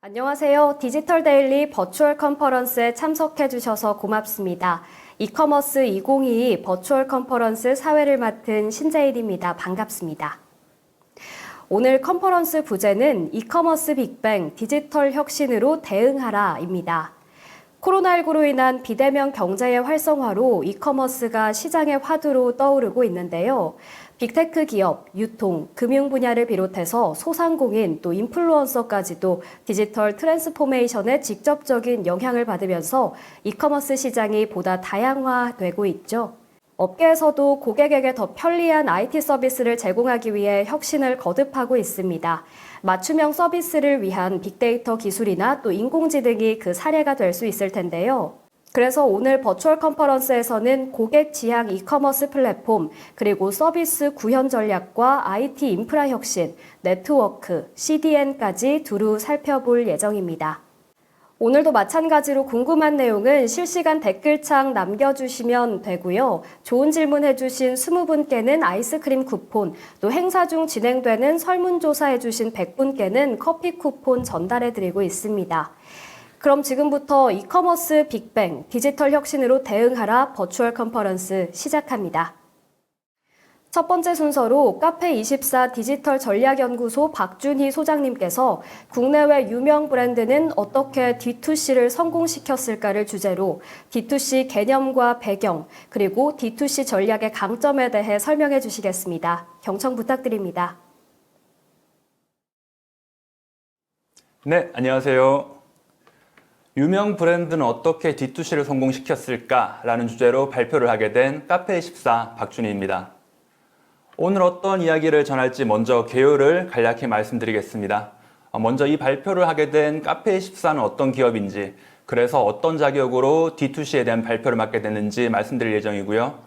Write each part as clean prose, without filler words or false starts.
안녕하세요. 디지털 데일리 버추얼 컨퍼런스에 참석해 주셔서 고맙습니다. 이커머스 2022 버추얼 컨퍼런스 사회를 맡은 신재일입니다. 반갑습니다. 오늘 컨퍼런스 부제는 이커머스 빅뱅 디지털 혁신으로 대응하라입니다. 코로나19로 인한 비대면 경제의 활성화로 이커머스가 시장의 화두로 떠오르고 있는데요. 빅테크 기업, 유통, 금융 분야를 비롯해서 소상공인 또 인플루언서까지도 디지털 트랜스포메이션에 직접적인 영향을 받으면서 이커머스 시장이 보다 다양화되고 있죠. 업계에서도 고객에게 더 편리한 IT 서비스를 제공하기 위해 혁신을 거듭하고 있습니다. 맞춤형 서비스를 위한 빅데이터 기술이나 또 인공지능이 그 사례가 될 수 있을 텐데요. 그래서 오늘 버추얼 컨퍼런스에서는 고객 지향 이커머스 플랫폼, 그리고 서비스 구현 전략과 IT 인프라 혁신, 네트워크, CDN까지 두루 살펴볼 예정입니다. 오늘도 마찬가지로 궁금한 내용은 실시간 댓글창 남겨주시면 되고요. 좋은 질문 해주신 20분께는 아이스크림 쿠폰, 또 행사 중 진행되는 설문조사 해주신 100분께는 커피 쿠폰 전달해드리고 있습니다. 그럼 지금부터 이커머스 빅뱅 디지털 혁신으로 대응하라 버추얼 컨퍼런스 시작합니다. 첫 번째 순서로 카페24 디지털 전략연구소 박준희 소장님께서 국내외 유명 브랜드는 어떻게 D2C를 성공시켰을까를 주제로 D2C 개념과 배경, 그리고 D2C 전략의 강점에 대해 설명해 주시겠습니다. 경청 부탁드립니다. 네, 안녕하세요. 유명 브랜드는 어떻게 D2C를 성공시켰을까라는 주제로 발표를 하게 된 카페24 박준희입니다. 오늘 어떤 이야기를 전할지 먼저 개요를 간략히 말씀드리겠습니다. 먼저 이 발표를 하게 된 카페24는 어떤 기업인지, 그래서 어떤 자격으로 D2C에 대한 발표를 맡게 됐는지 말씀드릴 예정이고요.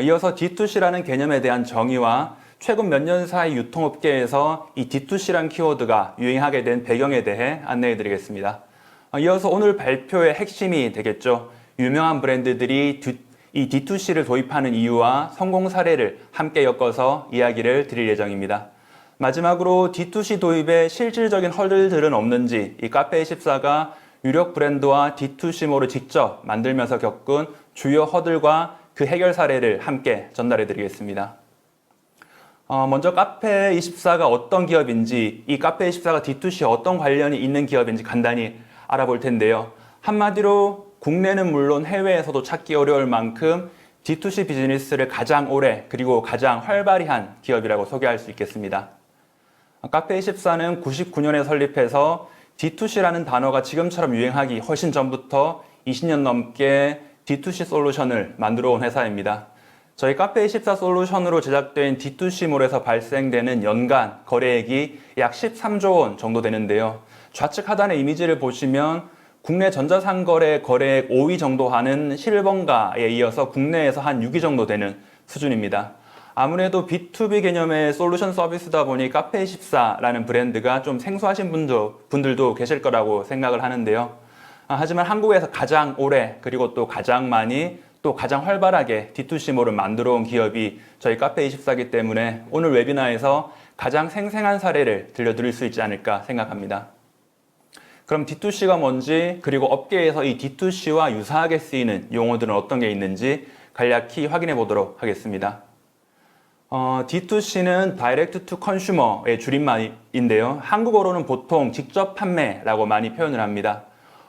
이어서 D2C라는 개념에 대한 정의와 최근 몇 년 사이 유통업계에서 이 D2C란 키워드가 유행하게 된 배경에 대해 안내해 드리겠습니다. 이어서 오늘 발표의 핵심이 되겠죠. 유명한 브랜드들이 이 D2C를 도입하는 이유와 성공 사례를 함께 엮어서 이야기를 드릴 예정입니다. 마지막으로 D2C 도입에 실질적인 허들들은 없는지 이 카페24가 유력 브랜드와 D2C몰을 직접 만들면서 겪은 주요 허들과 그 해결 사례를 함께 전달해 드리겠습니다. 먼저 카페24가 어떤 기업인지, 이 카페24가 D2C에 어떤 관련이 있는 기업인지 간단히 알아볼 텐데요. 한마디로 국내는 물론 해외에서도 찾기 어려울 만큼 D2C 비즈니스를 가장 오래 그리고 가장 활발히 한 기업이라고 소개할 수 있겠습니다. 카페24는 99년에 설립해서 D2C라는 단어가 지금처럼 유행하기 훨씬 전부터 20년 넘게 D2C 솔루션을 만들어 온 회사입니다. 저희 카페24 솔루션으로 제작된 D2C몰에서 발생되는 연간 거래액이 약 13조 원 정도 되는데요. 좌측 하단의 이미지를 보시면 국내 전자상거래 거래액 5위 정도 하는 실버가에 이어서 국내에서 한 6위 정도 되는 수준입니다. 아무래도 B2B 개념의 솔루션 서비스다 보니 카페24라는 브랜드가 좀 생소하신 분들도 계실 거라고 생각을 하는데요. 하지만 한국에서 가장 오래 그리고 또 가장 많이 또 가장 활발하게 D2C몰을 만들어 온 기업이 저희 카페24이기 때문에 오늘 웨비나에서 가장 생생한 사례를 들려드릴 수 있지 않을까 생각합니다. 그럼 D2C가 뭔지, 그리고 업계에서 이 D2C와 유사하게 쓰이는 용어들은 어떤 게 있는지 간략히 확인해 보도록 하겠습니다. D2C는 Direct to Consumer의 줄임말인데요. 한국어로는 보통 직접 판매라고 많이 표현을 합니다.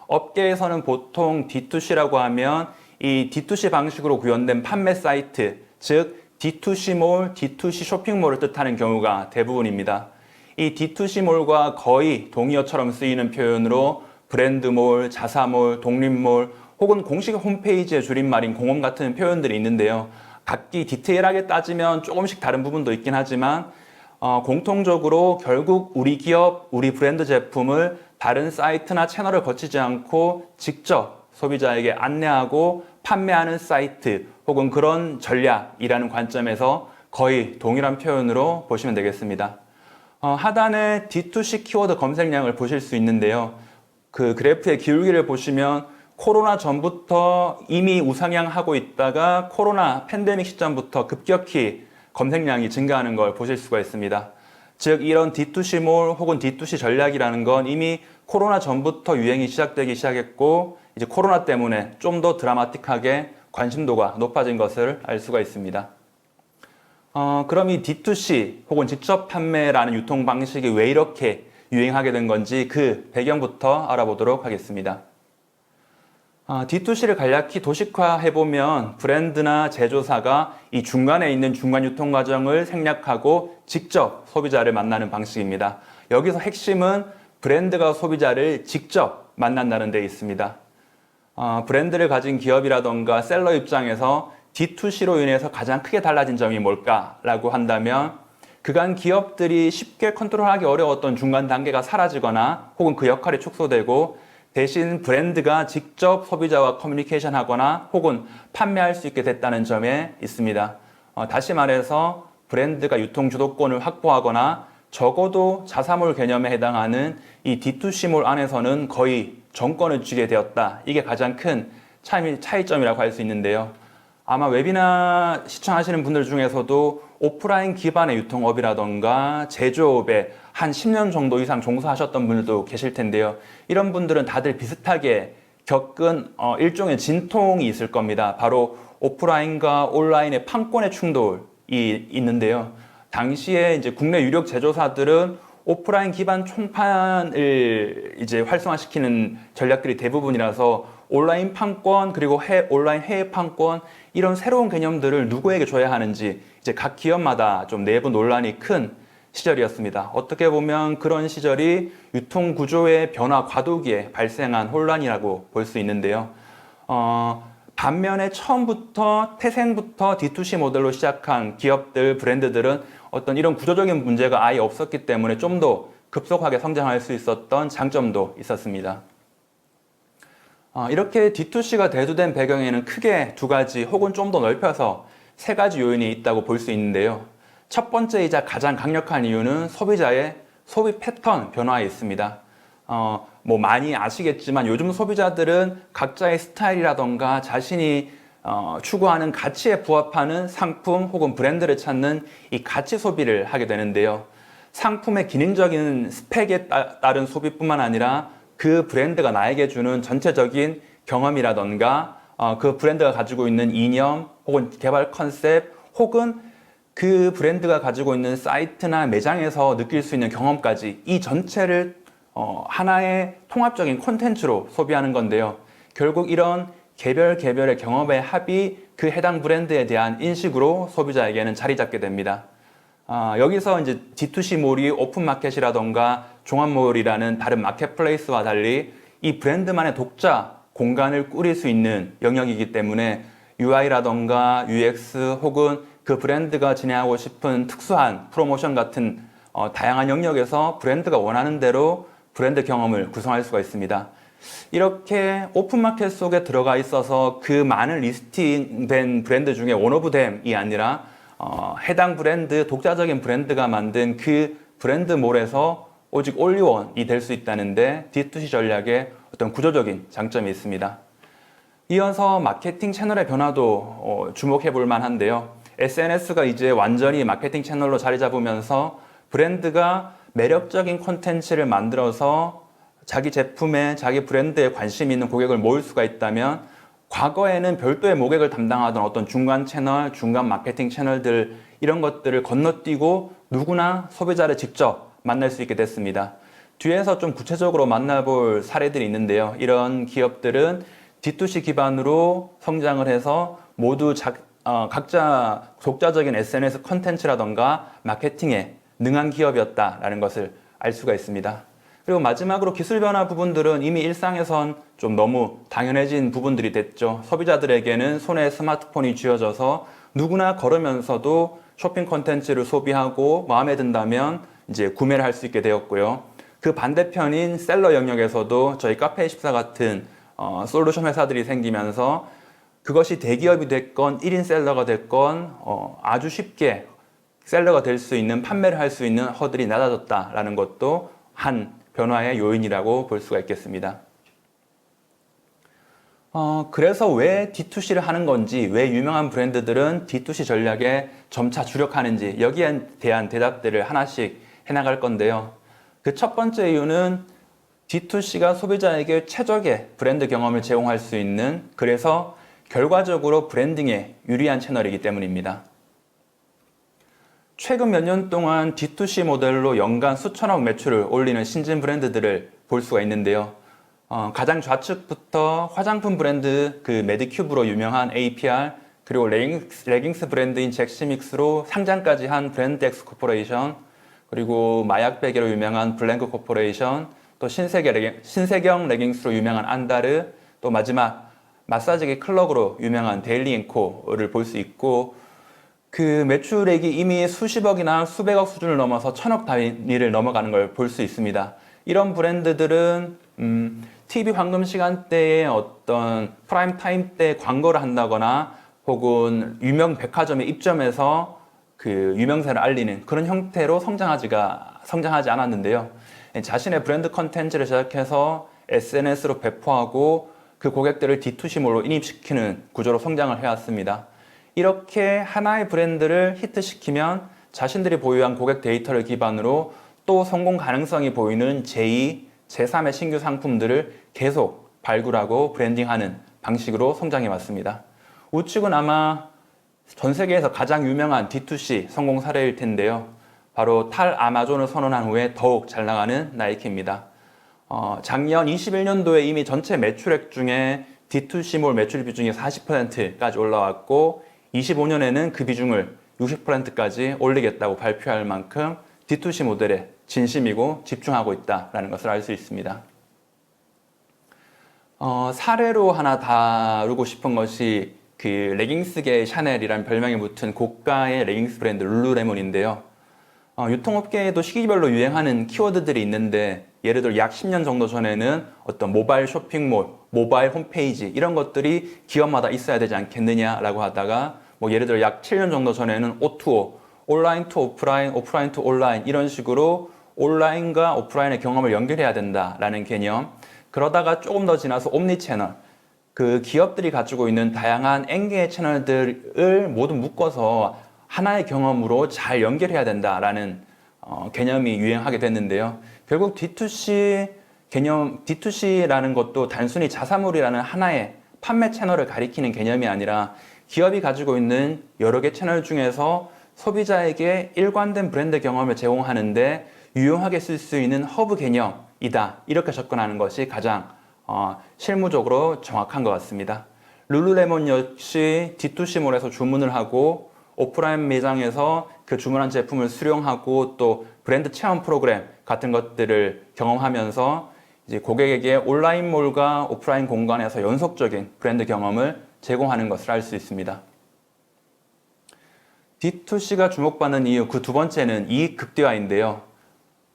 업계에서는 보통 D2C라고 하면 이 D2C 방식으로 구현된 판매 사이트, 즉 D2C몰, D2C 쇼핑몰을 뜻하는 경우가 대부분입니다. 이 D2C몰과 거의 동의어처럼 쓰이는 표현으로 브랜드몰, 자사몰, 독립몰 혹은 공식 홈페이지의 줄임말인 공홈 같은 표현들이 있는데요. 각기 디테일하게 따지면 조금씩 다른 부분도 있긴 하지만 공통적으로 결국 우리 기업, 우리 브랜드 제품을 다른 사이트나 채널을 거치지 않고 직접 소비자에게 안내하고 판매하는 사이트 혹은 그런 전략이라는 관점에서 거의 동일한 표현으로 보시면 되겠습니다. 하단에 D2C 키워드 검색량을 보실 수 있는데요. 그 그래프의 기울기를 보시면 코로나 전부터 이미 우상향하고 있다가 코로나 팬데믹 시점부터 급격히 검색량이 증가하는 걸 보실 수가 있습니다. 즉 이런 D2C몰 혹은 D2C 전략이라는 건 이미 코로나 전부터 유행이 시작되기 시작했고 이제 코로나 때문에 좀 더 드라마틱하게 관심도가 높아진 것을 알 수가 있습니다. 그럼 이 D2C 혹은 직접 판매라는 유통 방식이 왜 이렇게 유행하게 된 건지 그 배경부터 알아보도록 하겠습니다. D2C를 간략히 도식화해보면 브랜드나 제조사가 이 중간에 있는 중간 유통 과정을 생략하고 직접 소비자를 만나는 방식입니다. 여기서 핵심은 브랜드가 소비자를 직접 만난다는 데 있습니다. 브랜드를 가진 기업이라던가 셀러 입장에서 D2C로 인해서 가장 크게 달라진 점이 뭘까라고 한다면 그간 기업들이 쉽게 컨트롤하기 어려웠던 중간 단계가 사라지거나 혹은 그 역할이 축소되고 대신 브랜드가 직접 소비자와 커뮤니케이션 하거나 혹은 판매할 수 있게 됐다는 점에 있습니다. 다시 말해서 브랜드가 유통 주도권을 확보하거나 적어도 자사몰 개념에 해당하는 이 D2C몰 안에서는 거의 정권을 쥐게 되었다. 이게 가장 큰 차이점이라고 할 수 있는데요. 아마 웨비나 시청하시는 분들 중에서도 오프라인 기반의 유통업이라던가 제조업에 한 10년 정도 이상 종사하셨던 분들도 계실 텐데요. 이런 분들은 다들 비슷하게 겪은 일종의 진통이 있을 겁니다. 바로 오프라인과 온라인의 판권의 충돌이 있는데요. 당시에 이제 국내 유력 제조사들은 오프라인 기반 총판을 이제 활성화시키는 전략들이 대부분이라서 온라인 판권 그리고 온라인 해외 판권 이런 새로운 개념들을 누구에게 줘야 하는지 이제 각 기업마다 좀 내부 논란이 큰 시절이었습니다. 어떻게 보면 그런 시절이 유통 구조의 변화 과도기에 발생한 혼란이라고 볼 수 있는데요. 반면에 처음부터 태생부터 D2C 모델로 시작한 기업들, 브랜드들은 어떤 이런 구조적인 문제가 아예 없었기 때문에 좀 더 급속하게 성장할 수 있었던 장점도 있었습니다. 이렇게 D2C가 대두된 배경에는 크게 두 가지 혹은 좀 더 넓혀서 세 가지 요인이 있다고 볼 수 있는데요. 첫 번째이자 가장 강력한 이유는 소비자의 소비 패턴 변화에 있습니다. 뭐 많이 아시겠지만 요즘 소비자들은 각자의 스타일이라던가 자신이 추구하는 가치에 부합하는 상품 혹은 브랜드를 찾는 이 가치 소비를 하게 되는데요. 상품의 기능적인 스펙에 따른 소비뿐만 아니라 그 브랜드가 나에게 주는 전체적인 경험이라던가 그 브랜드가 가지고 있는 이념 혹은 개발 컨셉 혹은 그 브랜드가 가지고 있는 사이트나 매장에서 느낄 수 있는 경험까지 이 전체를 하나의 통합적인 콘텐츠로 소비하는 건데요. 결국 이런 개별의 경험의 합이 그 해당 브랜드에 대한 인식으로 소비자에게는 자리 잡게 됩니다. 여기서 이제 D2C몰이 오픈마켓이라던가 종합몰이라는 다른 마켓플레이스와 달리 이 브랜드만의 독자 공간을 꾸릴 수 있는 영역이기 때문에 UI라던가 UX 혹은 그 브랜드가 진행하고 싶은 특수한 프로모션 같은 다양한 영역에서 브랜드가 원하는 대로 브랜드 경험을 구성할 수가 있습니다. 이렇게 오픈마켓 속에 들어가 있어서 그 많은 리스팅된 브랜드 중에 원 오브 댐이 아니라 해당 브랜드, 독자적인 브랜드가 만든 그 브랜드몰에서 오직 올리원이 될 수 있다는데 D2C 전략의 어떤 구조적인 장점이 있습니다. 이어서 마케팅 채널의 변화도 주목해 볼 만한데요. SNS가 이제 완전히 마케팅 채널로 자리 잡으면서 브랜드가 매력적인 콘텐츠를 만들어서 자기 제품에 자기 브랜드에 관심 있는 고객을 모을 수가 있다면 과거에는 별도의 모객을 담당하던 어떤 중간 채널, 중간 마케팅 채널들 이런 것들을 건너뛰고 누구나 소비자를 직접 만날 수 있게 됐습니다. 뒤에서 좀 구체적으로 만나볼 사례들이 있는데요. 이런 기업들은 D2C 기반으로 성장을 해서 모두 각자 독자적인 SNS 콘텐츠라던가 마케팅에 능한 기업이었다라는 것을 알 수가 있습니다. 그리고 마지막으로 기술 변화 부분들은 이미 일상에선 좀 너무 당연해진 부분들이 됐죠. 소비자들에게는 손에 스마트폰이 쥐어져서 누구나 걸으면서도 쇼핑 콘텐츠를 소비하고 마음에 든다면 이제 구매를 할 수 있게 되었고요. 그 반대편인 셀러 영역에서도 저희 카페24 같은 솔루션 회사들이 생기면서 그것이 대기업이 됐건 1인 셀러가 됐건 아주 쉽게 셀러가 될 수 있는 판매를 할 수 있는 허들이 낮아졌다라는 것도 한 변화의 요인이라고 볼 수가 있겠습니다. 그래서 왜 D2C를 하는 건지, 왜 유명한 브랜드들은 D2C 전략에 점차 주력하는지 여기에 대한 대답들을 하나씩 해나갈 건데요. 그 첫 번째 이유는 D2C가 소비자에게 최적의 브랜드 경험을 제공할 수 있는, 그래서 결과적으로 브랜딩에 유리한 채널이기 때문입니다. 최근 몇 년 동안 D2C 모델로 연간 수천억 매출을 올리는 신진 브랜드들을 볼 수가 있는데요. 가장 좌측부터 화장품 브랜드 그 메디큐브로 유명한 APR, 그리고 레깅스 브랜드인 잭시믹스로 상장까지 한 브랜드엑스 코퍼레이션, 그리고 마약 베개로 유명한 블랭크 코퍼레이션, 또 신세경 레깅스로 유명한 안다르, 또 마지막 마사지기 클럭으로 유명한 데일리앤코를 볼 수 있고, 그 매출액이 이미 수십억이나 수백억 수준을 넘어서 천억 단위를 넘어가는 걸 볼 수 있습니다. 이런 브랜드들은 TV 황금 시간대에 어떤 프라임 타임 때 광고를 한다거나 혹은 유명 백화점에 입점해서 그 유명세를 알리는 그런 형태로 성장하지 않았는데요. 자신의 브랜드 컨텐츠를 제작해서 SNS로 배포하고 그 고객들을 D2C몰로 인입시키는 구조로 성장을 해왔습니다. 이렇게 하나의 브랜드를 히트시키면 자신들이 보유한 고객 데이터를 기반으로 또 성공 가능성이 보이는 제2, 제3의 신규 상품들을 계속 발굴하고 브랜딩하는 방식으로 성장해 왔습니다. 우측은 아마 전 세계에서 가장 유명한 D2C 성공 사례일 텐데요. 바로 탈아마존을 선언한 후에 더욱 잘 나가는 나이키입니다. 작년 21년도에 이미 전체 매출액 중에 D2C몰 매출 비중이 40%까지 올라왔고 25년에는 그 비중을 60%까지 올리겠다고 발표할 만큼 D2C 모델에 진심이고 집중하고 있다는 것을 알 수 있습니다. 사례로 하나 다루고 싶은 것이 그 레깅스계의 샤넬이라는 별명이 붙은 고가의 레깅스 브랜드 룰루레몬인데요. 유통업계에도 시기별로 유행하는 키워드들이 있는데 예를 들어 약 10년 정도 전에는 어떤 모바일 쇼핑몰, 모바일 홈페이지 이런 것들이 기업마다 있어야 되지 않겠느냐라고 하다가 뭐 예를 들어 약 7년 정도 전에는 O2O, 온라인 투 오프라인, 오프라인 투 온라인 이런 식으로 온라인과 오프라인의 경험을 연결해야 된다라는 개념. 그러다가 조금 더 지나서 옴니 채널, 그 기업들이 가지고 있는 다양한 N개의 채널들을 모두 묶어서 하나의 경험으로 잘 연결해야 된다라는 개념이 유행하게 됐는데요. 결국 D2C 개념, D2C라는 것도 단순히 자사몰이라는 하나의 판매 채널을 가리키는 개념이 아니라 기업이 가지고 있는 여러 개 채널 중에서 소비자에게 일관된 브랜드 경험을 제공하는데 유용하게 쓸 수 있는 허브 개념이다. 이렇게 접근하는 것이 가장 실무적으로 정확한 것 같습니다. 룰루레몬 역시 D2C몰에서 주문을 하고 오프라인 매장에서 그 주문한 제품을 수령하고 또 브랜드 체험 프로그램 같은 것들을 경험하면서 이제 고객에게 온라인몰과 오프라인 공간에서 연속적인 브랜드 경험을 제공하는 것을 알 수 있습니다. D2C가 주목받는 이유 그 두 번째는 이익 극대화인데요.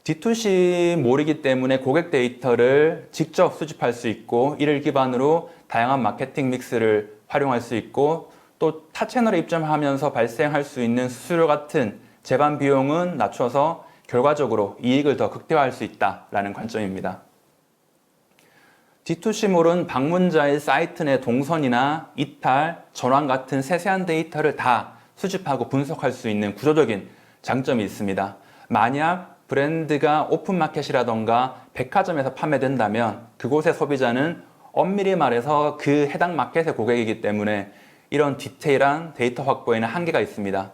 D2C몰이기 때문에 고객 데이터를 직접 수집할 수 있고 이를 기반으로 다양한 마케팅 믹스를 활용할 수 있고 또 타 채널에 입점하면서 발생할 수 있는 수수료 같은 제반 비용은 낮춰서 결과적으로 이익을 더 극대화할 수 있다는 관점입니다. D2C몰은 방문자의 사이트 내 동선이나 이탈, 전환 같은 세세한 데이터를 다 수집하고 분석할 수 있는 구조적인 장점이 있습니다. 만약 브랜드가 오픈마켓이라던가 백화점에서 판매된다면 그곳의 소비자는 엄밀히 말해서 그 해당 마켓의 고객이기 때문에 이런 디테일한 데이터 확보에는 한계가 있습니다.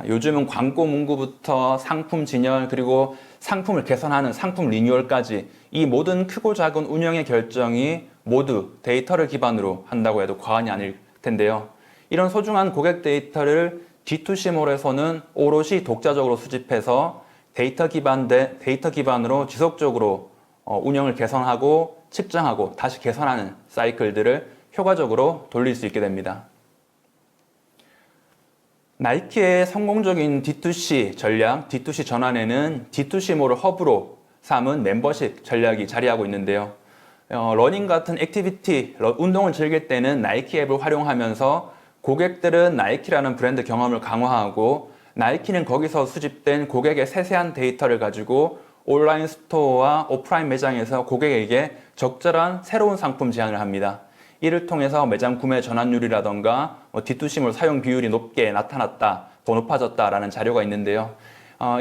요즘은 광고 문구부터 상품 진열 그리고 상품을 개선하는 상품 리뉴얼까지 이 모든 크고 작은 운영의 결정이 모두 데이터를 기반으로 한다고 해도 과언이 아닐 텐데요. 이런 소중한 고객 데이터를 D2C몰에서는 오롯이 독자적으로 수집해서 데이터 기반으로 지속적으로 운영을 개선하고 측정하고 다시 개선하는 사이클들을 효과적으로 돌릴 수 있게 됩니다. 나이키의 성공적인 D2C 전략, D2C 전환에는 D2C몰을 허브로 삼은 멤버십 전략이 자리하고 있는데요. 러닝 같은 액티비티, 운동을 즐길 때는 나이키 앱을 활용하면서 고객들은 나이키라는 브랜드 경험을 강화하고 나이키는 거기서 수집된 고객의 세세한 데이터를 가지고 온라인 스토어와 오프라인 매장에서 고객에게 적절한 새로운 상품 제안을 합니다. 이를 통해서 매장 구매 전환율이라던가 D2C몰 사용 비율이 높게 나타났다, 더 높아졌다라는 자료가 있는데요.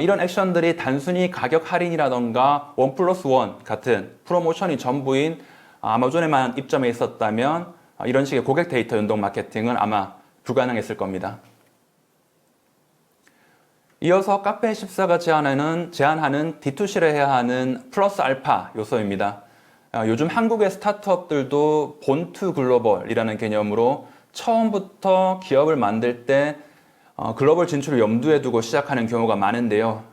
이런 액션들이 단순히 가격 할인이라던가 1+1 같은 프로모션이 전부인 아마존에만 입점해 있었다면 이런 식의 고객 데이터 연동 마케팅은 아마 불가능했을 겁니다. 이어서 카페24가 제안하는 D2C를 해야 하는 플러스 알파 요소입니다. 요즘 한국의 스타트업들도 본투 글로벌이라는 개념으로 처음부터 기업을 만들 때 글로벌 진출을 염두에 두고 시작하는 경우가 많은데요.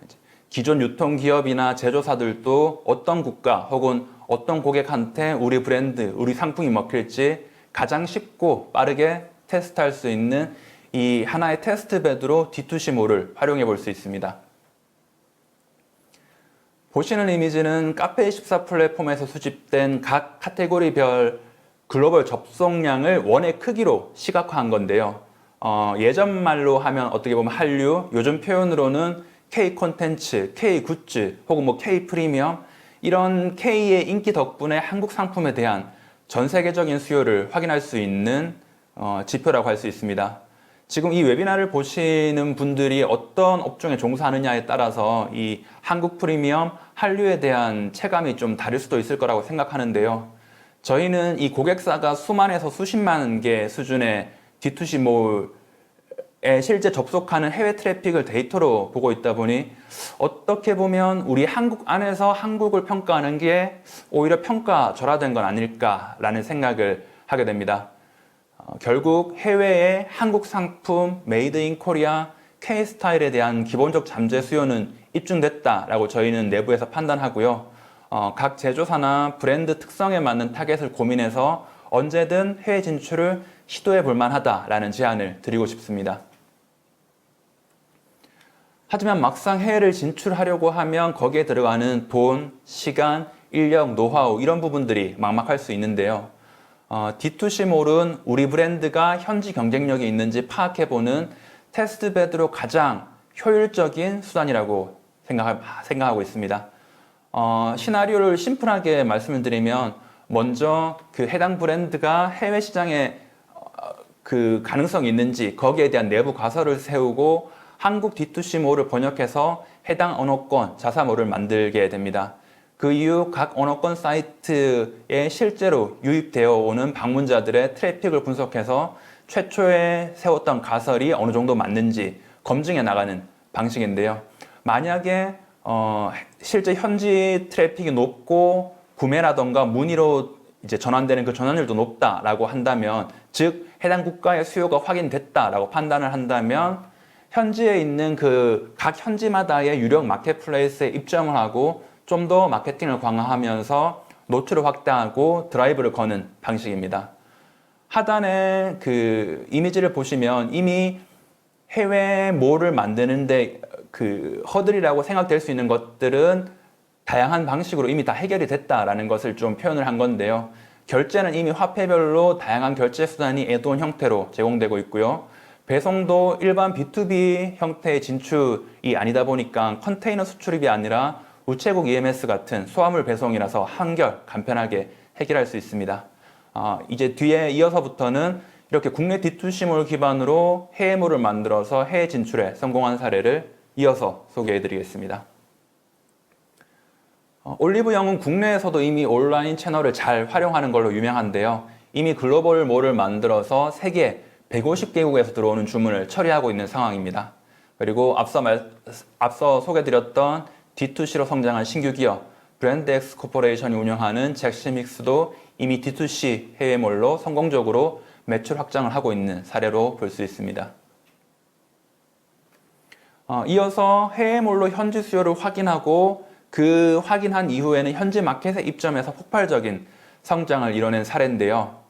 기존 유통기업이나 제조사들도 어떤 국가 혹은 어떤 고객한테 우리 브랜드, 우리 상품이 먹힐지 가장 쉽고 빠르게 테스트할 수 있는 이 하나의 테스트베드로 D2C몰을 활용해 볼 수 있습니다. 보시는 이미지는 카페24 플랫폼에서 수집된 각 카테고리별 글로벌 접속량을 원의 크기로 시각화한 건데요. 예전 말로 하면 어떻게 보면 한류, 요즘 표현으로는 K 콘텐츠, K 굿즈, 혹은 뭐 K 프리미엄 이런 K의 인기 덕분에 한국 상품에 대한 전 세계적인 수요를 확인할 수 있는 지표라고 할 수 있습니다. 지금 이 웨비나를 보시는 분들이 어떤 업종에 종사하느냐에 따라서 이 한국 프리미엄, 한류에 대한 체감이 좀 다를 수도 있을 거라고 생각하는데요. 저희는 이 고객사가 수만에서 수십만 개 수준의 D2C몰에 실제 접속하는 해외 트래픽을 데이터로 보고 있다 보니 어떻게 보면 우리 한국 안에서 한국을 평가하는 게 오히려 평가절하된 건 아닐까라는 생각을 하게 됩니다. 결국 해외의 한국 상품, 메이드 인 코리아, K-스타일에 대한 기본적 잠재 수요는 입증됐다라고 저희는 내부에서 판단하고요. 각 제조사나 브랜드 특성에 맞는 타겟을 고민해서 언제든 해외 진출을 시도해 볼 만하다라는 제안을 드리고 싶습니다. 하지만 막상 해외를 진출하려고 하면 거기에 들어가는 돈, 시간, 인력, 노하우 이런 부분들이 막막할 수 있는데요. D2C몰은 우리 브랜드가 현지 경쟁력이 있는지 파악해보는 테스트베드로 가장 효율적인 수단이라고 생각하고 있습니다. 시나리오를 심플하게 말씀을 드리면 먼저 그 해당 브랜드가 해외 시장에 그 가능성이 있는지 거기에 대한 내부 가설을 세우고 한국 D2C몰을 번역해서 해당 언어권 자사몰을 만들게 됩니다. 그 이후 각 언어권 사이트에 실제로 유입되어 오는 방문자들의 트래픽을 분석해서 최초에 세웠던 가설이 어느 정도 맞는지 검증해 나가는 방식인데요. 만약에 실제 현지 트래픽이 높고 구매라던가 문의로 이제 전환되는 그 전환율도 높다라고 한다면, 즉 해당 국가의 수요가 확인됐다라고 판단을 한다면 현지에 있는 그 각 현지마다의 유력 마켓플레이스에 입점을 하고 좀 더 마케팅을 강화하면서 노출을 확대하고 드라이브를 거는 방식입니다. 하단에 그 이미지를 보시면 이미 해외 몰을 만드는데 그 허들이라고 생각될 수 있는 것들은 다양한 방식으로 이미 다 해결이 됐다라는 것을 좀 표현을 한 건데요. 결제는 이미 화폐별로 다양한 결제 수단이 애드온 형태로 제공되고 있고요. 배송도 일반 B2B 형태의 진출이 아니다 보니까 컨테이너 수출입이 아니라 우체국 EMS 같은 소화물 배송이라서 한결 간편하게 해결할 수 있습니다. 이제 뒤에 이어서부터는 이렇게 국내 D2C몰 기반으로 해외몰을 만들어서 해외 진출에 성공한 사례를 이어서 소개해 드리겠습니다. 올리브영은 국내에서도 이미 온라인 채널을 잘 활용하는 걸로 유명한데요. 이미 글로벌 몰을 만들어서 세계 150개국에서 들어오는 주문을 처리하고 있는 상황입니다. 그리고 앞서 소개드렸던 D2C로 성장한 신규 기업 브랜드엑스 코퍼레이션이 운영하는 잭스믹스도 이미 D2C 해외몰로 성공적으로 매출 확장을 하고 있는 사례로 볼 수 있습니다. 이어서 해외몰로 현지 수요를 확인하고 그 확인한 이후에는 현지 마켓에 입점해서 폭발적인 성장을 이뤄낸 사례인데요.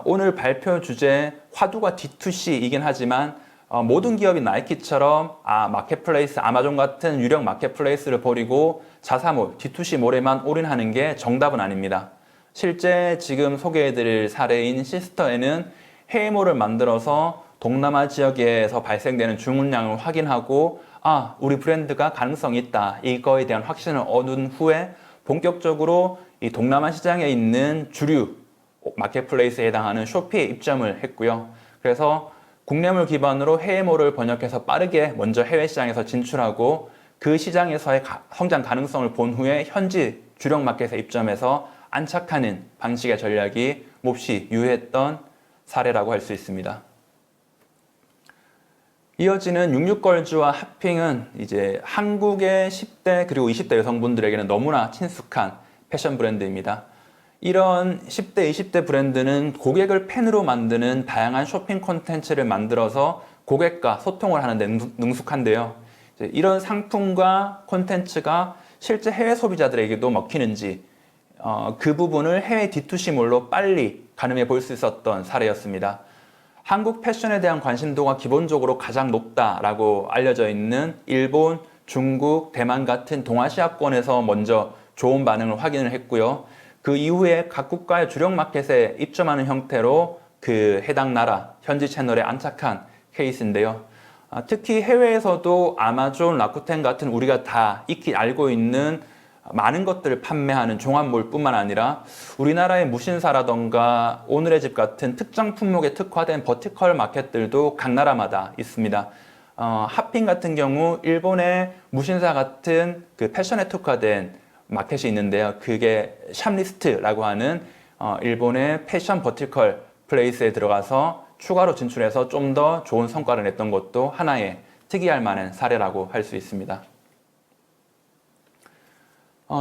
오늘 발표 주제 화두가 D2C이긴 하지만 모든 기업이 나이키처럼 마켓플레이스, 아마존 같은 유력 마켓플레이스를 버리고 자사몰, D2C몰에만 올인하는 게 정답은 아닙니다. 실제 지금 소개해드릴 사례인 시스터에는 해외몰을 만들어서 동남아 지역에서 발생되는 주문량을 확인하고 우리 브랜드가 가능성이 있다, 이거에 대한 확신을 얻은 후에 본격적으로 이 동남아 시장에 있는 주류 마켓플레이스에 해당하는 쇼피에 입점을 했고요. 그래서 국내몰 기반으로 해외몰을 번역해서 빠르게 먼저 해외 시장에서 진출하고 그 시장에서의 성장 가능성을 본 후에 현지 주력 마켓에 입점해서 안착하는 방식의 전략이 몹시 유효했던 사례라고 할 수 있습니다. 이어지는 66걸즈와 핫핑은 이제 한국의 10대 그리고 20대 여성분들에게는 너무나 친숙한 패션 브랜드입니다. 이런 10대, 20대 브랜드는 고객을 팬으로 만드는 다양한 쇼핑 콘텐츠를 만들어서 고객과 소통을 하는 데 능숙한데요. 이런 상품과 콘텐츠가 실제 해외 소비자들에게도 먹히는지 그 부분을 해외 D2C몰로 빨리 가늠해 볼 수 있었던 사례였습니다. 한국 패션에 대한 관심도가 기본적으로 가장 높다라고 알려져 있는 일본, 중국, 대만 같은 동아시아권에서 먼저 좋은 반응을 확인을 했고요. 그 이후에 각 국가의 주력 마켓에 입점하는 형태로 그 해당 나라 현지 채널에 안착한 케이스인데요. 특히 해외에서도 아마존, 라쿠텐 같은 우리가 다 익히 알고 있는 많은 것들을 판매하는 종합몰뿐만 아니라 우리나라의 무신사라던가 오늘의 집 같은 특정 품목에 특화된 버티컬 마켓들도 각 나라마다 있습니다. 핫핑 같은 경우 일본의 무신사 같은 그 패션에 특화된 마켓이 있는데요. 그게 샵리스트라고 하는 일본의 패션 버티컬 플레이스에 들어가서 추가로 진출해서 좀 더 좋은 성과를 냈던 것도 하나의 특이할 만한 사례라고 할 수 있습니다.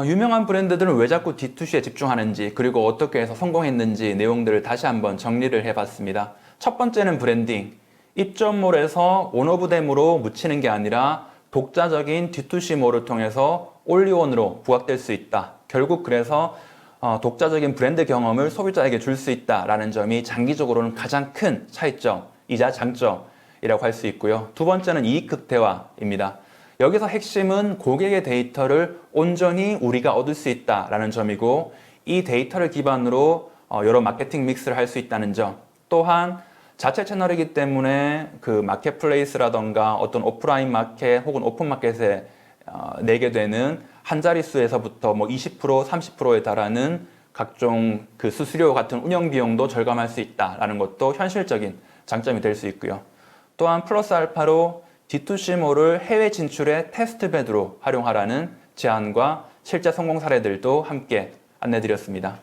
유명한 브랜드들은 왜 자꾸 D2C에 집중하는지 그리고 어떻게 해서 성공했는지 내용들을 다시 한번 정리를 해봤습니다. 첫 번째는 브랜딩. 입점몰에서 온오브댐으로 묻히는 게 아니라 독자적인 D2C몰을 통해서 올리원으로 부각될 수 있다. 결국 그래서 독자적인 브랜드 경험을 소비자에게 줄 수 있다라는 점이 장기적으로는 가장 큰 차이점이자 장점이라고 할 수 있고요. 두 번째는 이익 극대화입니다. 여기서 핵심은 고객의 데이터를 온전히 우리가 얻을 수 있다라는 점이고 이 데이터를 기반으로 여러 마케팅 믹스를 할 수 있다는 점. 또한 자체 채널이기 때문에 그 마켓플레이스라던가 어떤 오프라인 마켓 혹은 오픈 마켓에 내게 되는 한 자릿수에서부터 뭐 20%, 30%에 달하는 각종 그 수수료 같은 운영 비용도 절감할 수 있다라는 것도 현실적인 장점이 될 수 있고요. 또한 플러스 알파로 D2C몰을 해외 진출의 테스트베드로 활용하라는 제안과 실제 성공 사례들도 함께 안내드렸습니다.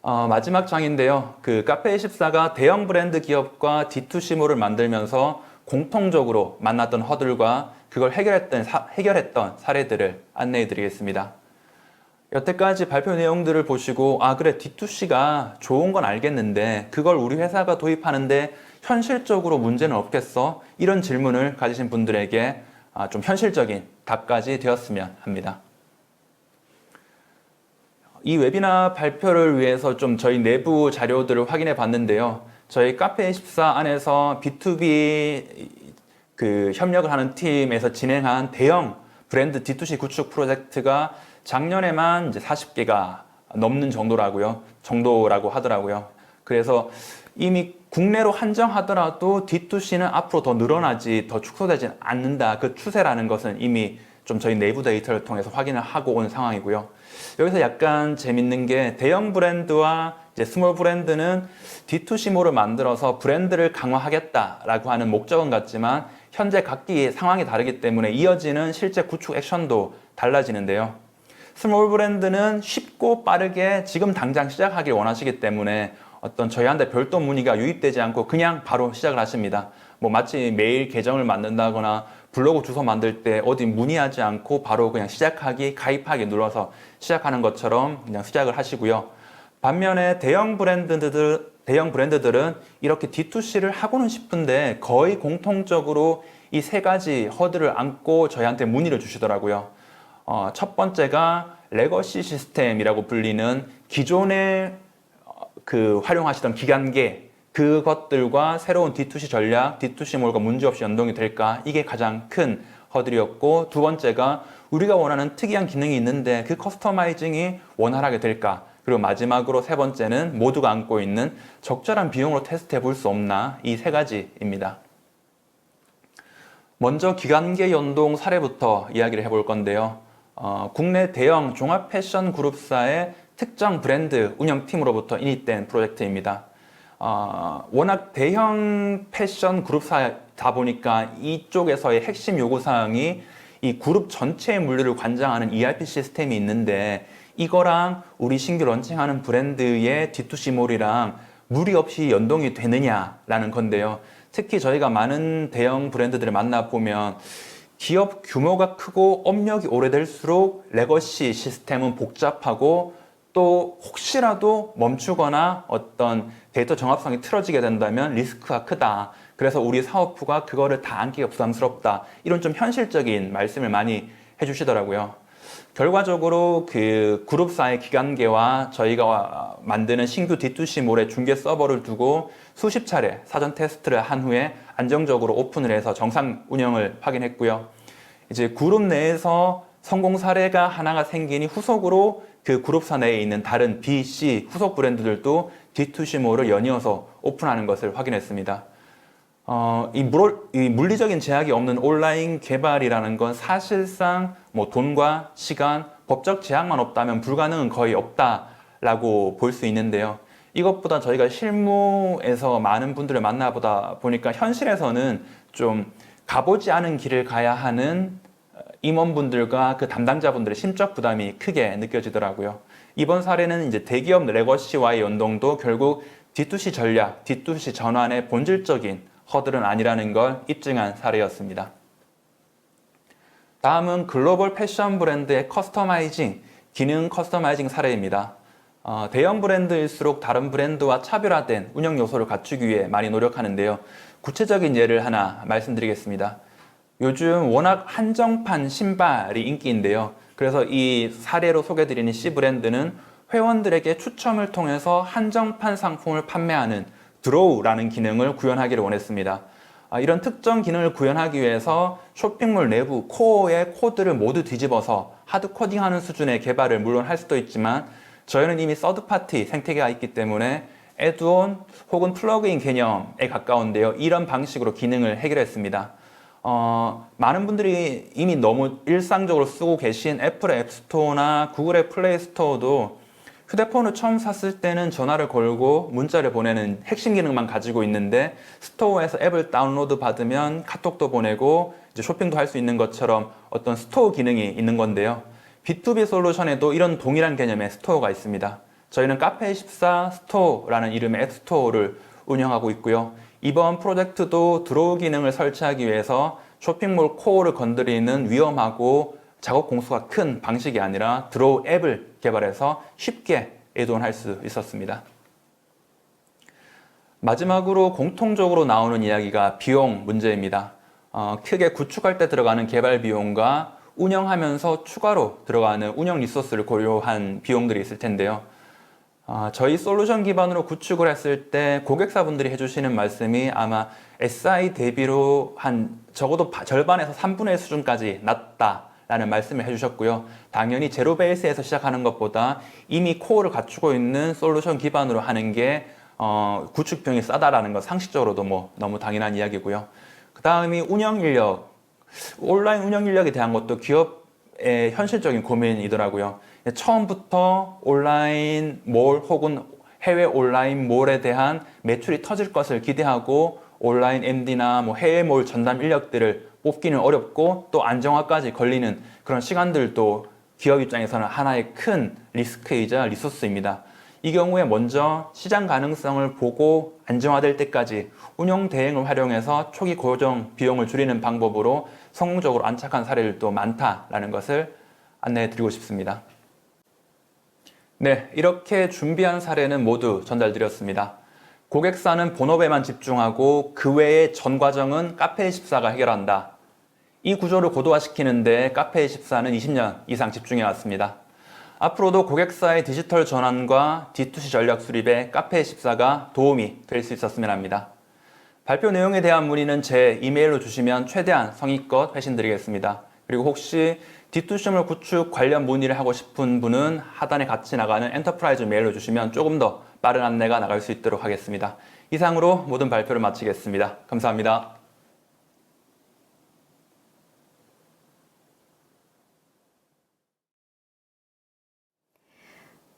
마지막 장인데요. 그 카페24가 대형 브랜드 기업과 D2C몰을 만들면서 공통적으로 만났던 허들과 그걸 해결했던 사례들을 안내해 드리겠습니다. 여태까지 발표 내용들을 보시고 그래 D2C가 좋은 건 알겠는데 그걸 우리 회사가 도입하는데 현실적으로 문제는 없겠어? 이런 질문을 가지신 분들에게 좀 현실적인 답까지 되었으면 합니다. 이 웨비나 발표를 위해서 좀 저희 내부 자료들을 확인해 봤는데요. 저희 카페24 안에서 B2B 그 협력을 하는 팀에서 진행한 대형 브랜드 D2C 구축 프로젝트가 작년에만 이제 40개가 넘는 정도라고 하더라고요. 그래서 이미 국내로 한정하더라도 D2C는 앞으로 더 늘어나지 더 축소되지 않는다. 그 추세라는 것은 이미 좀 저희 내부 데이터를 통해서 확인을 하고 온 상황이고요. 여기서 약간 재밌는 게 대형 브랜드와 이제 스몰 브랜드는 D2C몰을 만들어서 브랜드를 강화하겠다라고 하는 목적은 같지만 현재 각기 상황이 다르기 때문에 이어지는 실제 구축 액션도 달라지는데요. 스몰 브랜드는 쉽고 빠르게 지금 당장 시작하길 원하시기 때문에 어떤 저희한테 별도 문의가 유입되지 않고 그냥 바로 시작을 하십니다. 뭐 마치 메일 계정을 만든다거나 블로그 주소 만들 때 어디 문의하지 않고 바로 그냥 시작하기, 가입하기 눌러서 시작하는 것처럼 그냥 시작을 하시고요. 반면에 대형 브랜드들은 이렇게 D2C를 하고는 싶은데 거의 공통적으로 이 세 가지 허들을 안고 저희한테 문의를 주시더라고요. 첫 번째가 레거시 시스템이라고 불리는 기존에 그 활용하시던 기간계 그것들과 새로운 D2C 전략, D2C몰과 문제없이 연동이 될까? 이게 가장 큰 허들이었고 두 번째가 우리가 원하는 특이한 기능이 있는데 그 커스터마이징이 원활하게 될까? 그리고 마지막으로 세 번째는 모두가 안고 있는 적절한 비용으로 테스트해 볼 수 없나? 이 세 가지입니다. 먼저 기간계 연동 사례부터 이야기를 해볼 건데요. 국내 대형 종합 패션 그룹사의 특정 브랜드 운영팀으로부터 인입된 프로젝트입니다. 워낙 대형 패션 그룹사 다 보니까 이쪽에서의 핵심 요구사항이 이 그룹 전체의 물류를 관장하는 ERP 시스템이 있는데 이거랑 우리 신규 런칭하는 브랜드의 D2C몰이랑 무리 없이 연동이 되느냐라는 건데요. 특히 저희가 많은 대형 브랜드들을 만나보면 기업 규모가 크고 업력이 오래될수록 레거시 시스템은 복잡하고 또 혹시라도 멈추거나 어떤 데이터 정합성이 틀어지게 된다면 리스크가 크다. 그래서 우리 사업부가 그거를 다 안기가 부담스럽다. 이런 좀 현실적인 말씀을 많이 해주시더라고요. 결과적으로 그 그룹사의 기관계와 저희가 만드는 신규 D2C몰의 중개 서버를 두고 수십 차례 사전 테스트를 한 후에 안정적으로 오픈을 해서 정상 운영을 확인했고요. 이제 그룹 내에서 성공 사례가 하나가 생기니 후속으로 그 그룹사 내에 있는 다른 B, C 후속 브랜드들도 D2C몰을 연이어서 오픈하는 것을 확인했습니다. 이 물리적인 제약이 없는 온라인 개발이라는 건 사실상 뭐 돈과 시간, 법적 제약만 없다면 불가능은 거의 없다라고 볼 수 있는데요. 이것보다 저희가 실무에서 많은 분들을 만나보다 보니까 현실에서는 좀 가보지 않은 길을 가야 하는 임원분들과 그 담당자분들의 심적 부담이 크게 느껴지더라고요. 이번 사례는 이제 대기업 레거시와의 연동도 결국 D2C 전략, D2C 전환의 본질적인 허들은 아니라는 걸 입증한 사례였습니다. 다음은 글로벌 패션 브랜드의 커스터마이징, 기능 커스터마이징 사례입니다. 대형 브랜드일수록 다른 브랜드와 차별화된 운영 요소를 갖추기 위해 많이 노력하는데요. 구체적인 예를 하나 말씀드리겠습니다. 요즘 워낙 한정판 신발이 인기인데요. 그래서 이 사례로 소개드리는 C 브랜드는 회원들에게 추첨을 통해서 한정판 상품을 판매하는 드로우라는 기능을 구현하기를 원했습니다. 이런 특정 기능을 구현하기 위해서 쇼핑몰 내부 코어의 코드를 모두 뒤집어서 하드 코딩하는 수준의 개발을 물론 할 수도 있지만 저희는 이미 서드파티 생태계가 있기 때문에 애드온 혹은 플러그인 개념에 가까운데요. 이런 방식으로 기능을 해결했습니다. 많은 분들이 이미 너무 일상적으로 쓰고 계신 애플의 앱스토어나 구글의 플레이스토어도 휴대폰을 처음 샀을 때는 전화를 걸고 문자를 보내는 핵심 기능만 가지고 있는데 스토어에서 앱을 다운로드 받으면 카톡도 보내고 이제 쇼핑도 할 수 있는 것처럼 어떤 스토어 기능이 있는 건데요. B2B 솔루션에도 이런 동일한 개념의 스토어가 있습니다. 저희는 카페24 스토어라는 이름의 앱스토어를 운영하고 있고요. 이번 프로젝트도 드로우 기능을 설치하기 위해서 쇼핑몰 코어를 건드리는 위험하고 작업 공수가 큰 방식이 아니라 드로우 앱을 개발해서 쉽게 애드온할 수 있었습니다. 마지막으로 공통적으로 나오는 이야기가 비용 문제입니다. 크게 구축할 때 들어가는 개발 비용과 운영하면서 추가로 들어가는 운영 리소스를 고려한 비용들이 있을 텐데요. 저희 솔루션 기반으로 구축을 했을 때 고객사분들이 해주시는 말씀이 아마 SI 대비로 한 적어도 절반에서 3분의 1 수준까지 낮다라는 말씀을 해주셨고요. 당연히 제로 베이스에서 시작하는 것보다 이미 코어를 갖추고 있는 솔루션 기반으로 하는 게 구축 비용이 싸다라는 건 상식적으로도 뭐 너무 당연한 이야기고요. 그 다음이 운영 인력, 온라인 운영 인력에 대한 것도 기업의 현실적인 고민이더라고요. 처음부터 온라인 몰 혹은 해외 온라인 몰에 대한 매출이 터질 것을 기대하고 온라인 MD나 뭐 해외 몰 전담 인력들을 뽑기는 어렵고 또 안정화까지 걸리는 그런 시간들도 기업 입장에서는 하나의 큰 리스크이자 리소스입니다. 이 경우에 먼저 시장 가능성을 보고 안정화될 때까지 운영 대행을 활용해서 초기 고정 비용을 줄이는 방법으로 성공적으로 안착한 사례들도 많다라는 것을 안내해 드리고 싶습니다. 네, 이렇게 준비한 사례는 모두 전달드렸습니다. 고객사는 본업에만 집중하고 그 외의 전 과정은 카페24가 해결한다. 이 구조를 고도화시키는데 카페24는 20년 이상 집중해 왔습니다. 앞으로도 고객사의 디지털 전환과 D2C 전략 수립에 카페24가 도움이 될 수 있었으면 합니다. 발표 내용에 대한 문의는 제 이메일로 주시면 최대한 성의껏 회신드리겠습니다. 그리고 혹시 D2C몰 구축 관련 문의를 하고 싶은 분은 하단에 같이 나가는 엔터프라이즈 메일로 주시면 조금 더 빠른 안내가 나갈 수 있도록 하겠습니다. 이상으로 모든 발표를 마치겠습니다. 감사합니다.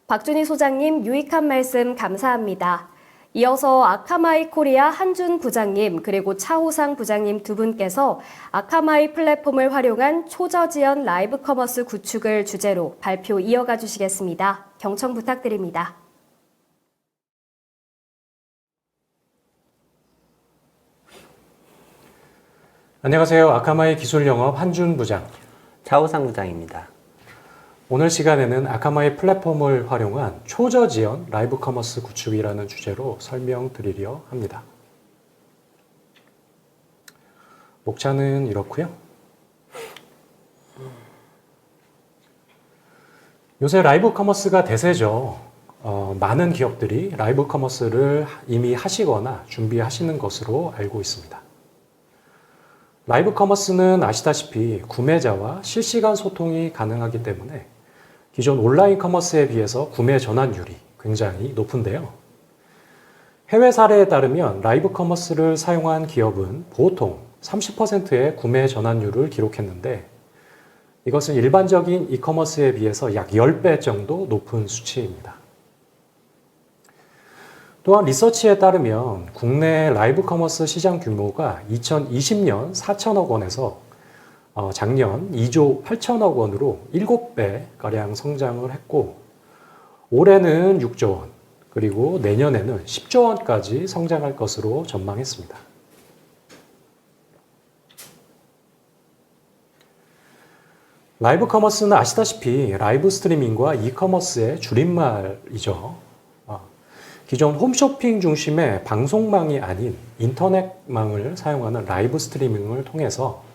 박준희 소장님 유익한 말씀 감사합니다. 이어서 아카마이 코리아 한준 부장님 그리고 차호상 부장님 두 분께서 아카마이 플랫폼을 활용한 초저지연 라이브 커머스 구축을 주제로 발표 이어가 주시겠습니다. 경청 부탁드립니다. 안녕하세요. 아카마이 기술영업 한준 부장. 차호상 부장입니다. 오늘 시간에는 아카마이 플랫폼을 활용한 초저지연 라이브 커머스 구축이라는 주제로 설명드리려 합니다. 목차는 이렇고요. 요새 라이브 커머스가 대세죠. 많은 기업들이 라이브 커머스를 이미 하시거나 준비하시는 것으로 알고 있습니다. 라이브 커머스는 아시다시피 구매자와 실시간 소통이 가능하기 때문에 기존 온라인 커머스에 비해서 구매 전환율이 굉장히 높은데요. 해외 사례에 따르면 라이브 커머스를 사용한 기업은 보통 30%의 구매 전환율을 기록했는데 이것은 일반적인 이커머스에 비해서 약 10배 정도 높은 수치입니다. 또한 리서치에 따르면 국내 라이브 커머스 시장 규모가 2020년 4천억 원에서 작년 2조 8천억 원으로 7배가량 성장을 했고 올해는 6조 원, 그리고 내년에는 10조 원까지 성장할 것으로 전망했습니다. 라이브 커머스는 아시다시피 라이브 스트리밍과 이커머스의 줄임말이죠. 기존 홈쇼핑 중심의 방송망이 아닌 인터넷망을 사용하는 라이브 스트리밍을 통해서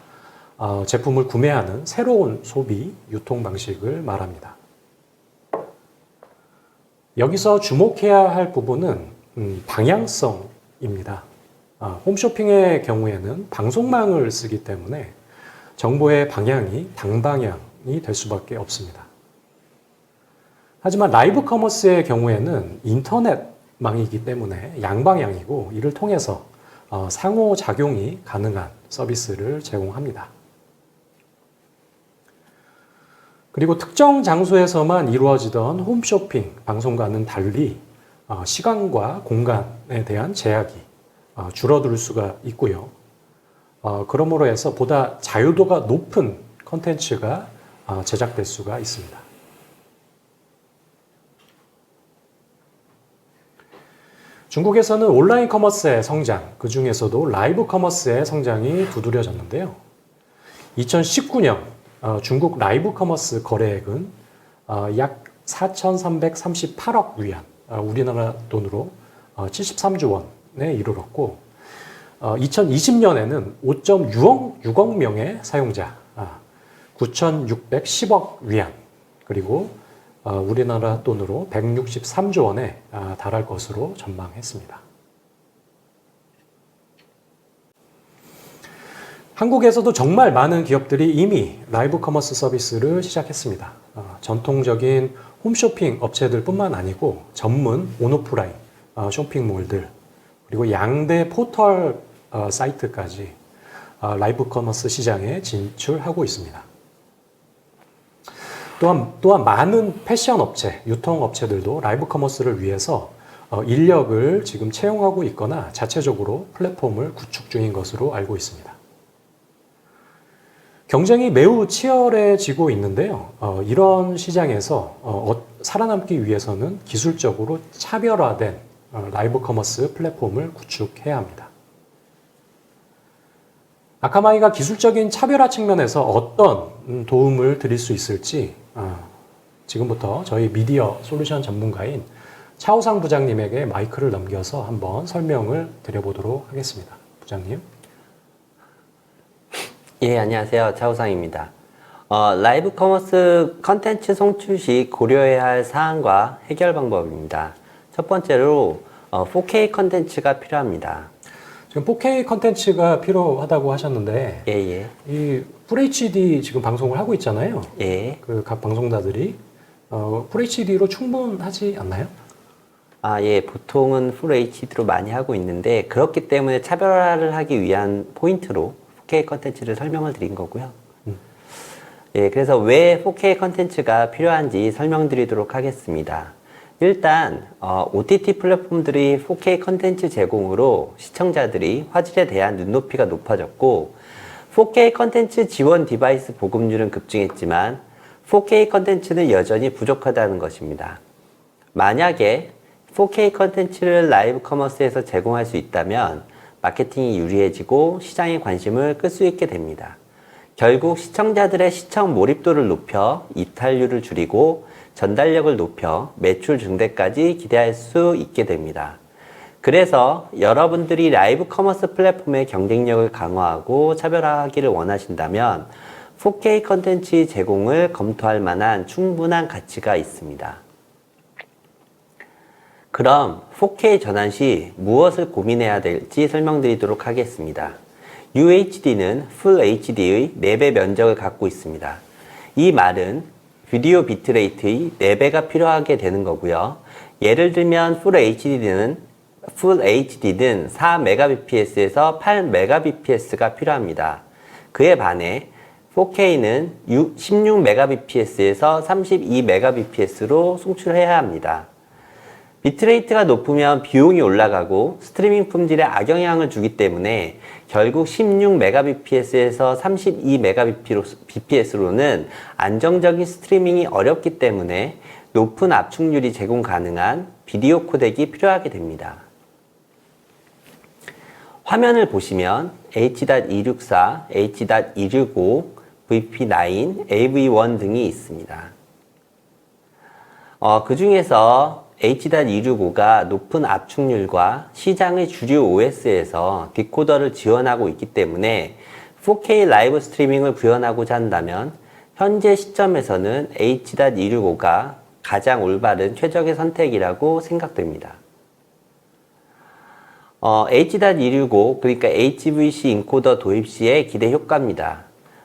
제품을 구매하는 새로운 소비, 유통 방식을 말합니다. 여기서 주목해야 할 부분은 방향성입니다. 홈쇼핑의 경우에는 방송망을 쓰기 때문에 정보의 방향이 당방향이 될 수밖에 없습니다. 하지만 라이브 커머스의 경우에는 인터넷망이기 때문에 양방향이고 이를 통해서 상호작용이 가능한 서비스를 제공합니다. 그리고 특정 장소에서만 이루어지던 홈쇼핑 방송과는 달리 시간과 공간에 대한 제약이 줄어들 수가 있고요. 그러므로 해서 보다 자유도가 높은 콘텐츠가 제작될 수가 있습니다. 중국에서는 온라인 커머스의 성장, 그 중에서도 라이브 커머스의 성장이 두드려졌는데요. 2019년 중국 라이브 커머스 거래액은 약 4,338억 위안, 우리나라 돈으로 73조 원에 이르렀고 2020년에는 5.6억 명의 사용자, 9,610억 위안, 그리고 우리나라 돈으로 163조 원에 달할 것으로 전망했습니다. 한국에서도 정말 많은 기업들이 이미 라이브 커머스 서비스를 시작했습니다. 전통적인 홈쇼핑 업체들 뿐만 아니고 전문 온오프라인 쇼핑몰들, 그리고 양대 포털 사이트까지 라이브 커머스 시장에 진출하고 있습니다. 또한 많은 패션 업체, 유통 업체들도 라이브 커머스를 위해서 인력을 지금 채용하고 있거나 자체적으로 플랫폼을 구축 중인 것으로 알고 있습니다. 경쟁이 매우 치열해지고 있는데요. 이런 시장에서 살아남기 위해서는 기술적으로 차별화된 라이브 커머스 플랫폼을 구축해야 합니다. 아카마이가 기술적인 차별화 측면에서 어떤 도움을 드릴 수 있을지 지금부터 저희 미디어 솔루션 전문가인 차호상 부장님에게 마이크를 넘겨서 한번 설명을 드려보도록 하겠습니다. 부장님. 예, 안녕하세요. 차호상입니다. 라이브 커머스 컨텐츠 송출 시 고려해야 할 사항과 해결 방법입니다. 첫 번째로 4K 컨텐츠가 필요합니다. 지금 4K 컨텐츠가 필요하다고 하셨는데 예. 이 FHD 지금 방송을 하고 있잖아요. 예. 그 각 방송사들이 FHD로 충분하지 않나요? 예. 보통은 Full HD로 많이 하고 있는데 그렇기 때문에 차별화를 하기 위한 포인트로 4K 컨텐츠를 설명을 드린 거고요. 예, 그래서 왜 4K 컨텐츠가 필요한지 설명드리도록 하겠습니다. 일단 OTT 플랫폼들이 4K 컨텐츠 제공으로 시청자들이 화질에 대한 눈높이가 높아졌고 4K 컨텐츠 지원 디바이스 보급률은 급증했지만 4K 컨텐츠는 여전히 부족하다는 것입니다. 만약에 4K 컨텐츠를 라이브 커머스에서 제공할 수 있다면 마케팅이 유리해지고 시장의 관심을 끌 수 있게 됩니다. 결국 시청자들의 시청 몰입도를 높여 이탈률을 줄이고 전달력을 높여 매출 증대까지 기대할 수 있게 됩니다. 그래서 여러분들이 라이브 커머스 플랫폼의 경쟁력을 강화하고 차별화하기를 원하신다면 4K 컨텐츠 제공을 검토할 만한 충분한 가치가 있습니다. 그럼 4K 전환 시 무엇을 고민해야 될지 설명드리도록 하겠습니다. UHD는 Full HD의 4배 면적을 갖고 있습니다. 이 말은 비디오 비트레이트의 4배가 필요하게 되는 거고요. 예를 들면 Full HD는 4Mbps에서 8Mbps가 필요합니다. 그에 반해 4K는 16Mbps에서 32Mbps로 송출해야 합니다. 비트레이트가 높으면 비용이 올라가고 스트리밍 품질에 악영향을 주기 때문에 결국 16Mbps에서 32Mbps로는 안정적인 스트리밍이 어렵기 때문에 높은 압축률이 제공 가능한 비디오 코덱이 필요하게 됩니다. 화면을 보시면 H.264, H.265, VP9, AV1 등이 있습니다. 그 중에서 H.265가 높은 압축률과 시장의 주류 OS에서 디코더를 지원하고 있기 때문에 4K 라이브 스트리밍을 구현하고자 한다면 현재 시점에서는 H.265가 가장 올바른 최적의 선택이라고 생각됩니다. H.265, 그러니까 HVC 인코더 도입 시의 기대 효과입니다.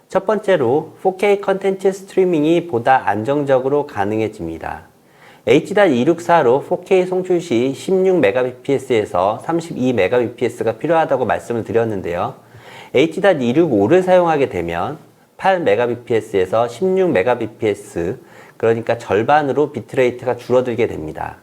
첫 번째로 4K 컨텐츠 스트리밍이 보다 안정적으로 가능해집니다. H.264로 4K 송출 시 16Mbps에서 32Mbps가 필요하다고 말씀을 드렸는데요. H.265를 사용하게 되면 8Mbps에서 16Mbps, 그러니까 절반으로 비트레이트가 줄어들게 됩니다.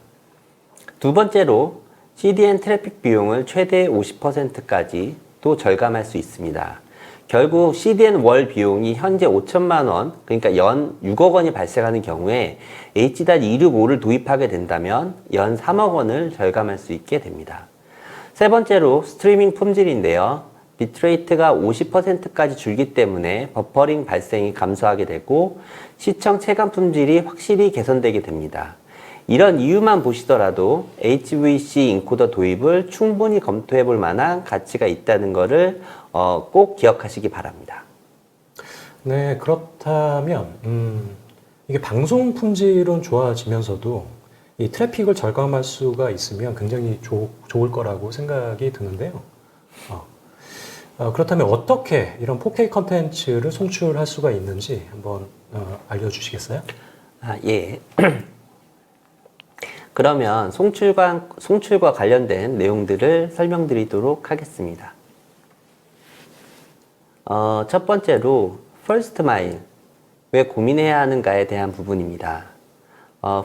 두 번째로 CDN 트래픽 비용을 최대 50%까지 또 절감할 수 있습니다. 결국 CDN 월 비용이 현재 5천만 원, 그러니까 연 6억 원이 발생하는 경우에 H.265를 도입하게 된다면 연 3억 원을 절감할 수 있게 됩니다. 세 번째로 스트리밍 품질인데요. 비트레이트가 50%까지 줄기 때문에 버퍼링 발생이 감소하게 되고 시청 체감 품질이 확실히 개선되게 됩니다. 이런 이유만 보시더라도 HVC 인코더 도입을 충분히 검토해 볼 만한 가치가 있다는 것을 꼭 기억하시기 바랍니다. 네, 그렇다면 이게 방송 품질은 좋아지면서도 이 트래픽을 절감할 수가 있으면 굉장히 좋을 거라고 생각이 드는데요. 그렇다면 어떻게 이런 4K 컨텐츠를 송출할 수가 있는지 한번 알려주시겠어요? 예. 그러면 송출과 관련된 내용들을 설명드리도록 하겠습니다. 첫 번째로 First Mile, 왜 고민해야 하는가에 대한 부분입니다.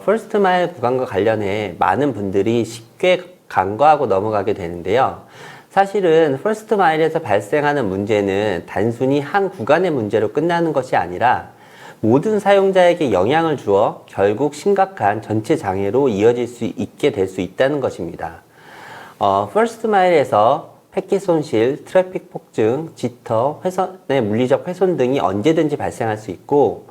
First Mile 구간과 관련해 많은 분들이 쉽게 간과하고 넘어가게 되는데요. 사실은 First Mile에서 발생하는 문제는 단순히 한 구간의 문제로 끝나는 것이 아니라 모든 사용자에게 영향을 주어 결국 심각한 전체 장애로 이어질 수 있게 될 수 있다는 것입니다. First Mile에서 패킷 손실, 트래픽 폭증, 지터, 회선의 물리적 훼손 등이 언제든지 발생할 수 있고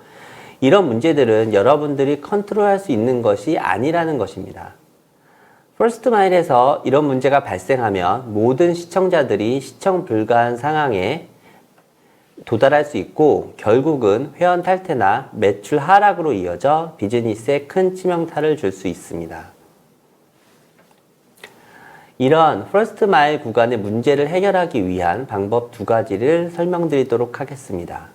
이런 문제들은 여러분들이 컨트롤할 수 있는 것이 아니라는 것입니다. First Mile에서 이런 문제가 발생하면 모든 시청자들이 시청 불가한 상황에 도달할 수 있고 결국은 회원 탈퇴나 매출 하락으로 이어져 비즈니스에 큰 치명타를 줄 수 있습니다. 이런 First Mile 구간의 문제를 해결하기 위한 방법 두 가지를 설명드리도록 하겠습니다.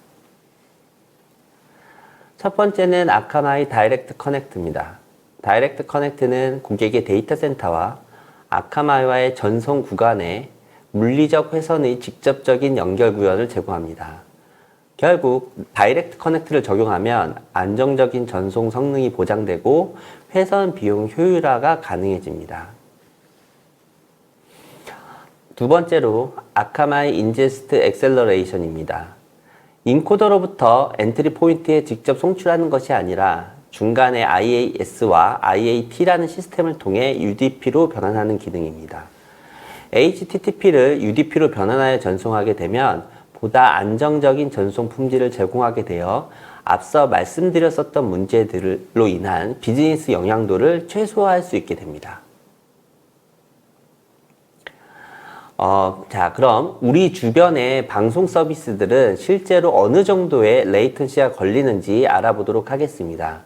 첫 번째는 아카마이 다이렉트 커넥트입니다. 다이렉트 커넥트는 고객의 데이터 센터와 아카마이와의 전송 구간에 물리적 회선의 직접적인 연결 구현을 제공합니다. 결국 다이렉트 커넥트를 적용하면 안정적인 전송 성능이 보장되고 회선 비용 효율화가 가능해집니다. 두 번째로 아카마이 인제스트 엑셀러레이션입니다. 인코더로부터 엔트리 포인트에 직접 송출하는 것이 아니라 중간에 IAS와 IAT라는 시스템을 통해 UDP로 변환하는 기능입니다. HTTP를 UDP로 변환하여 전송하게 되면 보다 안정적인 전송 품질을 제공하게 되어 앞서 말씀드렸었던 문제들로 인한 비즈니스 영향도를 최소화할 수 있게 됩니다. 자, 그럼 우리 주변의 방송 서비스들은 실제로 어느 정도의 레이턴시가 걸리는지 알아보도록 하겠습니다.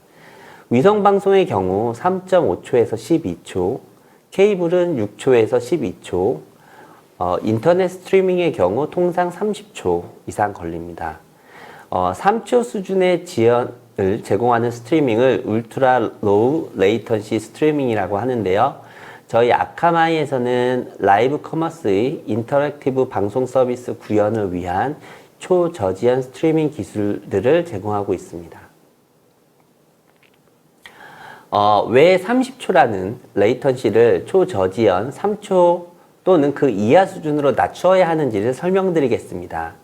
위성방송의 경우 3.5초에서 12초, 케이블은 6초에서 12초, 인터넷 스트리밍의 경우 통상 30초 이상 걸립니다. 3초 수준의 지연을 제공하는 스트리밍을 울트라 로우 레이턴시 스트리밍이라고 하는데요. 저희 아카마이에서는 라이브 커머스의 인터랙티브 방송 서비스 구현을 위한 초저지연 스트리밍 기술들을 제공하고 있습니다. 왜 30초라는 레이턴시를 초저지연 3초 또는 그 이하 수준으로 낮춰야 하는지를 설명드리겠습니다.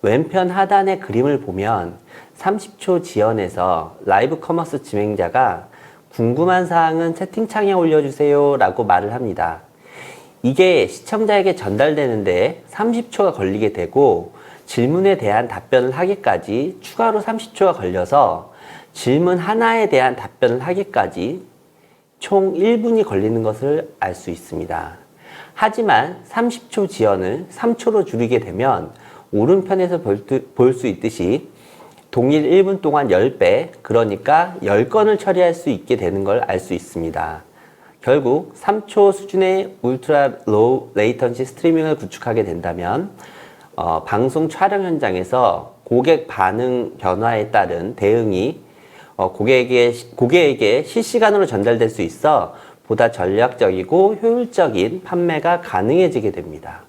왼편 하단의 그림을 보면 30초 지연에서 라이브 커머스 진행자가 궁금한 사항은 채팅창에 올려주세요 라고 말을 합니다. 이게 시청자에게 전달되는데 30초가 걸리게 되고 질문에 대한 답변을 하기까지 추가로 30초가 걸려서 질문 하나에 대한 답변을 하기까지 총 1분이 걸리는 것을 알 수 있습니다. 하지만 30초 지연을 3초로 줄이게 되면 오른편에서 볼 수 있듯이 동일 1분 동안 10배, 그러니까 10건을 처리할 수 있게 되는 걸 알 수 있습니다. 결국 3초 수준의 울트라 로우 레이턴시 스트리밍을 구축하게 된다면 방송 촬영 현장에서 고객 반응 변화에 따른 대응이 고객에게 실시간으로 전달될 수 있어 보다 전략적이고 효율적인 판매가 가능해지게 됩니다.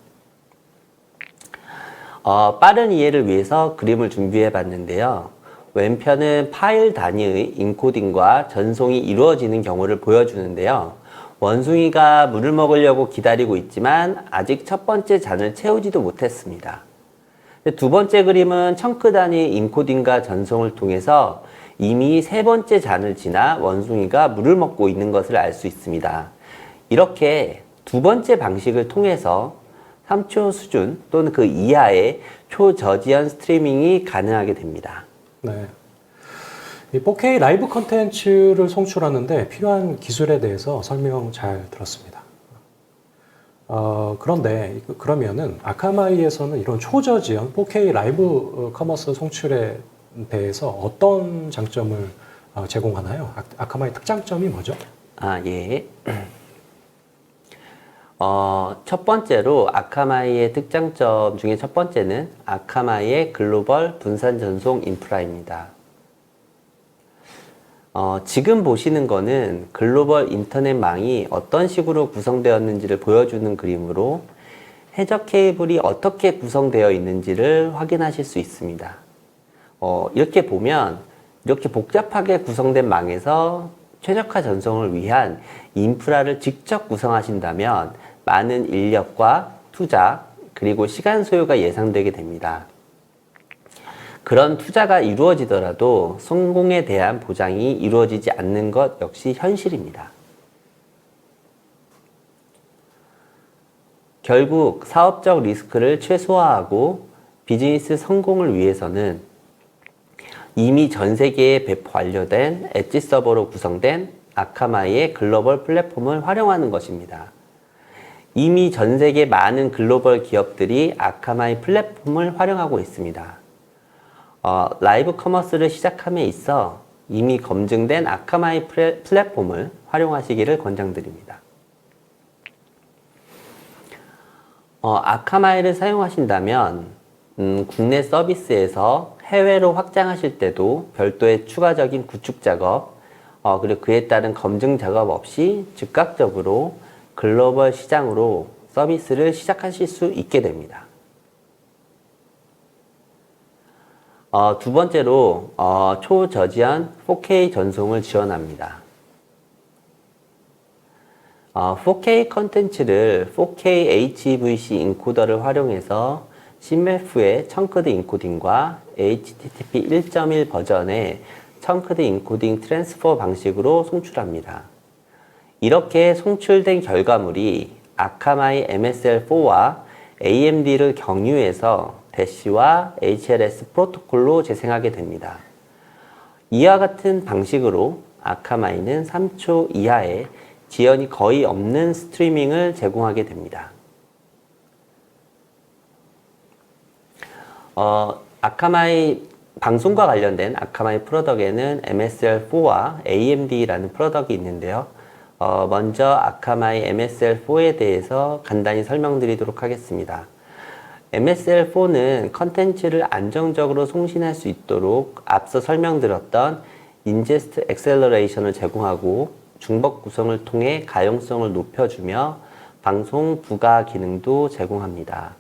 빠른 이해를 위해서 그림을 준비해 봤는데요. 왼편은 파일 단위의 인코딩과 전송이 이루어지는 경우를 보여주는데요. 원숭이가 물을 먹으려고 기다리고 있지만 아직 첫 번째 잔을 채우지도 못했습니다. 두 번째 그림은 청크 단위 인코딩과 전송을 통해서 이미 세 번째 잔을 지나 원숭이가 물을 먹고 있는 것을 알 수 있습니다. 이렇게 두 번째 방식을 통해서 3초 수준 또는 그 이하의 초저지연 스트리밍이 가능하게 됩니다. 네. 이 4K 라이브 컨텐츠를 송출하는데 필요한 기술에 대해서 설명 잘 들었습니다. 그런데 그러면은 아카마이에서는 이런 초저지연 4K 라이브 커머스 송출에 대해서 어떤 장점을 제공하나요? 아카마이 특장점이 뭐죠? 예. 첫 번째로 아카마이의 특장점 중에 첫 번째는 아카마이의 글로벌 분산 전송 인프라입니다. 지금 보시는 거는 글로벌 인터넷망이 어떤 식으로 구성되었는지를 보여주는 그림으로 해적 케이블이 어떻게 구성되어 있는지를 확인하실 수 있습니다. 이렇게 보면 이렇게 복잡하게 구성된 망에서 최적화 전송을 위한 인프라를 직접 구성하신다면 많은 인력과 투자 그리고 시간 소요가 예상되게 됩니다. 그런 투자가 이루어지더라도 성공에 대한 보장이 이루어지지 않는 것 역시 현실입니다. 결국 사업적 리스크를 최소화하고 비즈니스 성공을 위해서는 이미 전 세계에 배포 완료된 엣지 서버로 구성된 아카마이의 글로벌 플랫폼을 활용하는 것입니다. 이미 전 세계 많은 글로벌 기업들이 아카마이 플랫폼을 활용하고 있습니다. 라이브 커머스를 시작함에 있어 이미 검증된 아카마이 플랫폼을 활용하시기를 권장드립니다. 아카마이를 사용하신다면 국내 서비스에서 해외로 확장하실 때도 별도의 추가적인 구축 작업 그리고 그에 따른 검증 작업 없이 즉각적으로 글로벌 시장으로 서비스를 시작하실 수 있게 됩니다. 두 번째로 초저지연 4K 전송을 지원합니다. 4K 컨텐츠를 4K HEVC 인코더를 활용해서 CMF의 청크드 인코딩과 HTTP 1.1 버전의 청크드 인코딩 트랜스퍼 방식으로 송출합니다. 이렇게 송출된 결과물이 아카마이 MSL4와 AMD를 경유해서 대시와 HLS 프로토콜로 재생하게 됩니다. 이와 같은 방식으로 아카마이는 3초 이하의 지연이 거의 없는 스트리밍을 제공하게 됩니다. 아카마이 방송과 관련된 아카마이 프로덕에는 MSL4와 AMD라는 프로덕이 있는데요. 먼저 아카마이 MSL4에 대해서 간단히 설명드리도록 하겠습니다. MSL4는 컨텐츠를 안정적으로 송신할 수 있도록 앞서 설명드렸던 인제스트 엑셀러레이션을 제공하고 중복 구성을 통해 가용성을 높여주며 방송 부가 기능도 제공합니다.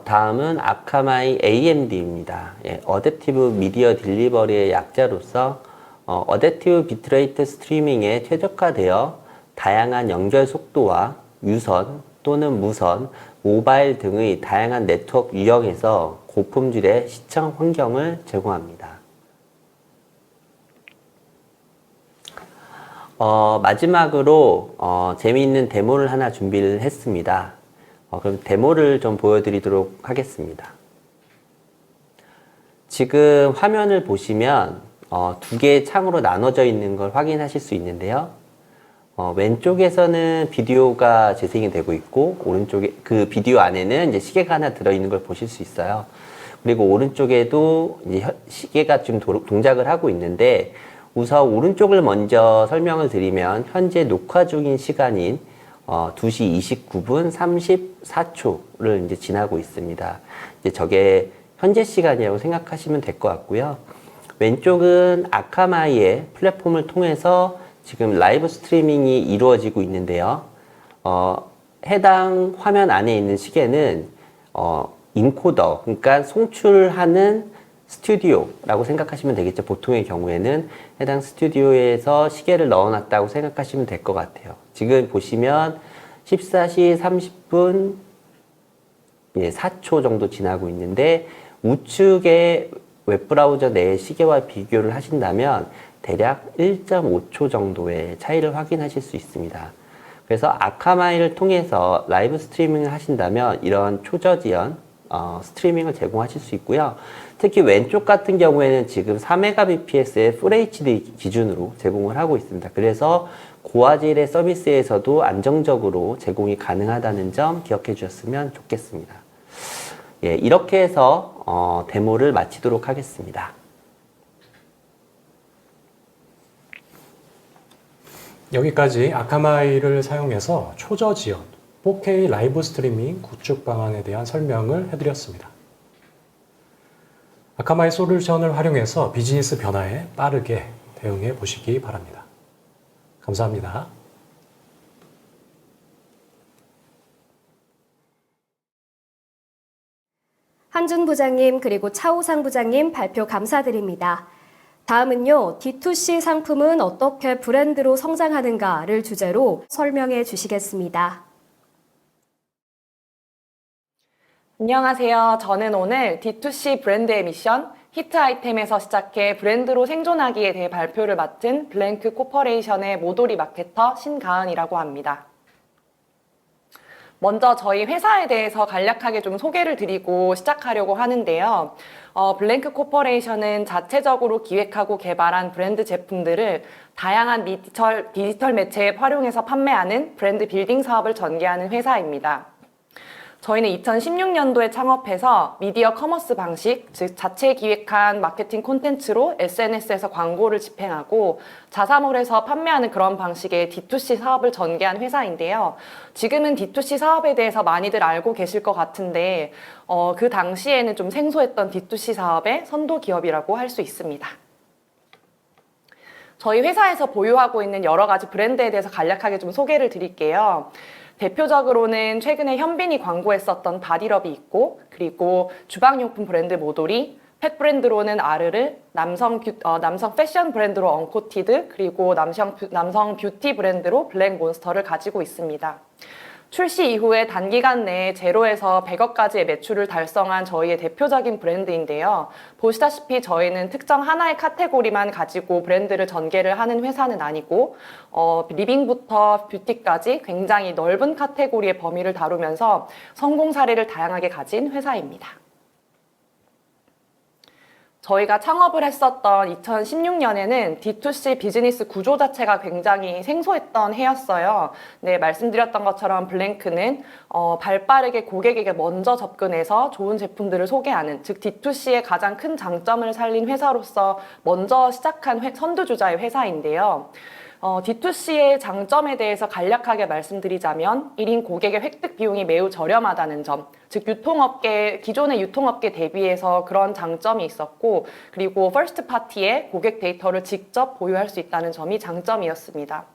다음은 아카마이 AMD입니다. 어댑티브 미디어 딜리버리의 약자로서 어댑티브 비트레이트 스트리밍에 최적화되어 다양한 연결 속도와 유선 또는 무선, 모바일 등의 다양한 네트워크 유형에서 고품질의 시청 환경을 제공합니다. 마지막으로 재미있는 데모를 하나 준비를 했습니다. 그럼 데모를 좀 보여드리도록 하겠습니다. 지금 화면을 보시면 두 개의 창으로 나눠져 있는 걸 확인하실 수 있는데요. 왼쪽에서는 비디오가 재생이 되고 있고, 오른쪽에 그 비디오 안에는 이제 시계가 하나 들어있는 걸 보실 수 있어요. 그리고 오른쪽에도 이제 시계가 지금 동작을 하고 있는데, 우선 오른쪽을 먼저 설명을 드리면 현재 녹화 중인 시간인 2시 29분 34초를 이제 지나고 있습니다. 이제 저게 현재 시간이라고 생각하시면 될 것 같고요. 왼쪽은 아카마이의 플랫폼을 통해서 지금 라이브 스트리밍이 이루어지고 있는데요. 해당 화면 안에 있는 시계는 인코더, 그러니까 송출하는 스튜디오라고 생각하시면 되겠죠. 보통의 경우에는 해당 스튜디오에서 시계를 넣어놨다고 생각하시면 될 것 같아요. 지금 보시면 14시 30분 4초 정도 지나고 있는데, 우측의 웹브라우저 내의 시계와 비교를 하신다면 대략 1.5초 정도의 차이를 확인하실 수 있습니다. 그래서 아카마이를 통해서 라이브 스트리밍을 하신다면 이런 초저지연 스트리밍을 제공하실 수 있고요. 특히 왼쪽 같은 경우에는 지금 4Mbps의 Full HD 기준으로 제공을 하고 있습니다. 그래서 고화질의 서비스에서도 안정적으로 제공이 가능하다는 점 기억해 주셨으면 좋겠습니다. 이렇게 해서 데모를 마치도록 하겠습니다. 여기까지 아카마이를 사용해서 초저지연 4K 라이브 스트리밍 구축 방안에 대한 설명을 해드렸습니다. 아카마이 솔루션을 활용해서 비즈니스 변화에 빠르게 대응해 보시기 바랍니다. 감사합니다. 한준 부장님 그리고 차우상 부장님 발표 감사드립니다. 다음은요, D2C 상품은 어떻게 브랜드로 성장하는가를 주제로 설명해 주시겠습니다. 안녕하세요. 저는 오늘 D2C 브랜드의 미션, 히트 아이템에서 시작해 브랜드로 생존하기에 대해 발표를 맡은 블랭크 코퍼레이션의 모도리 마케터 신가은이라고 합니다. 먼저 저희 회사에 대해서 간략하게 좀 소개를 드리고 시작하려고 하는데요. 블랭크 코퍼레이션은 자체적으로 기획하고 개발한 브랜드 제품들을 다양한 디지털 매체에 활용해서 판매하는 브랜드 빌딩 사업을 전개하는 회사입니다. 저희는 2016년도에 창업해서 미디어 커머스 방식, 즉 자체 기획한 마케팅 콘텐츠로 SNS에서 광고를 집행하고 자사몰에서 판매하는 그런 방식의 D2C 사업을 전개한 회사인데요. 지금은 D2C 사업에 대해서 많이들 알고 계실 것 같은데 그 당시에는 좀 생소했던 D2C 사업의 선도 기업이라고 할 수 있습니다. 저희 회사에서 보유하고 있는 여러 가지 브랜드에 대해서 간략하게 좀 소개를 드릴게요. 대표적으로는 최근에 현빈이 광고했었던 바디럽이 있고, 그리고 주방용품 브랜드 모도리, 펫 브랜드로는 아르르, 남성 패션 브랜드로 언코티드, 그리고 남성 뷰티 브랜드로 블랙몬스터를 가지고 있습니다. 출시 이후에 단기간 내에 제로에서 100억까지의 매출을 달성한 저희의 대표적인 브랜드인데요. 보시다시피 저희는 특정 하나의 카테고리만 가지고 브랜드를 전개를 하는 회사는 아니고 리빙부터 뷰티까지 굉장히 넓은 카테고리의 범위를 다루면서 성공 사례를 다양하게 가진 회사입니다. 저희가 창업을 했었던 2016년에는 D2C 비즈니스 구조 자체가 굉장히 생소했던 해였어요. 네, 말씀드렸던 것처럼 블랭크는 발빠르게 고객에게 먼저 접근해서 좋은 제품들을 소개하는, 즉 D2C의 가장 큰 장점을 살린 회사로서 먼저 시작한 선두주자의 회사인데요. D2C의 장점에 대해서 간략하게 말씀드리자면 1인 고객의 획득 비용이 매우 저렴하다는 점, 즉 기존의 유통업계 대비해서 그런 장점이 있었고, 그리고 퍼스트 파티의 고객 데이터를 직접 보유할 수 있다는 점이 장점이었습니다.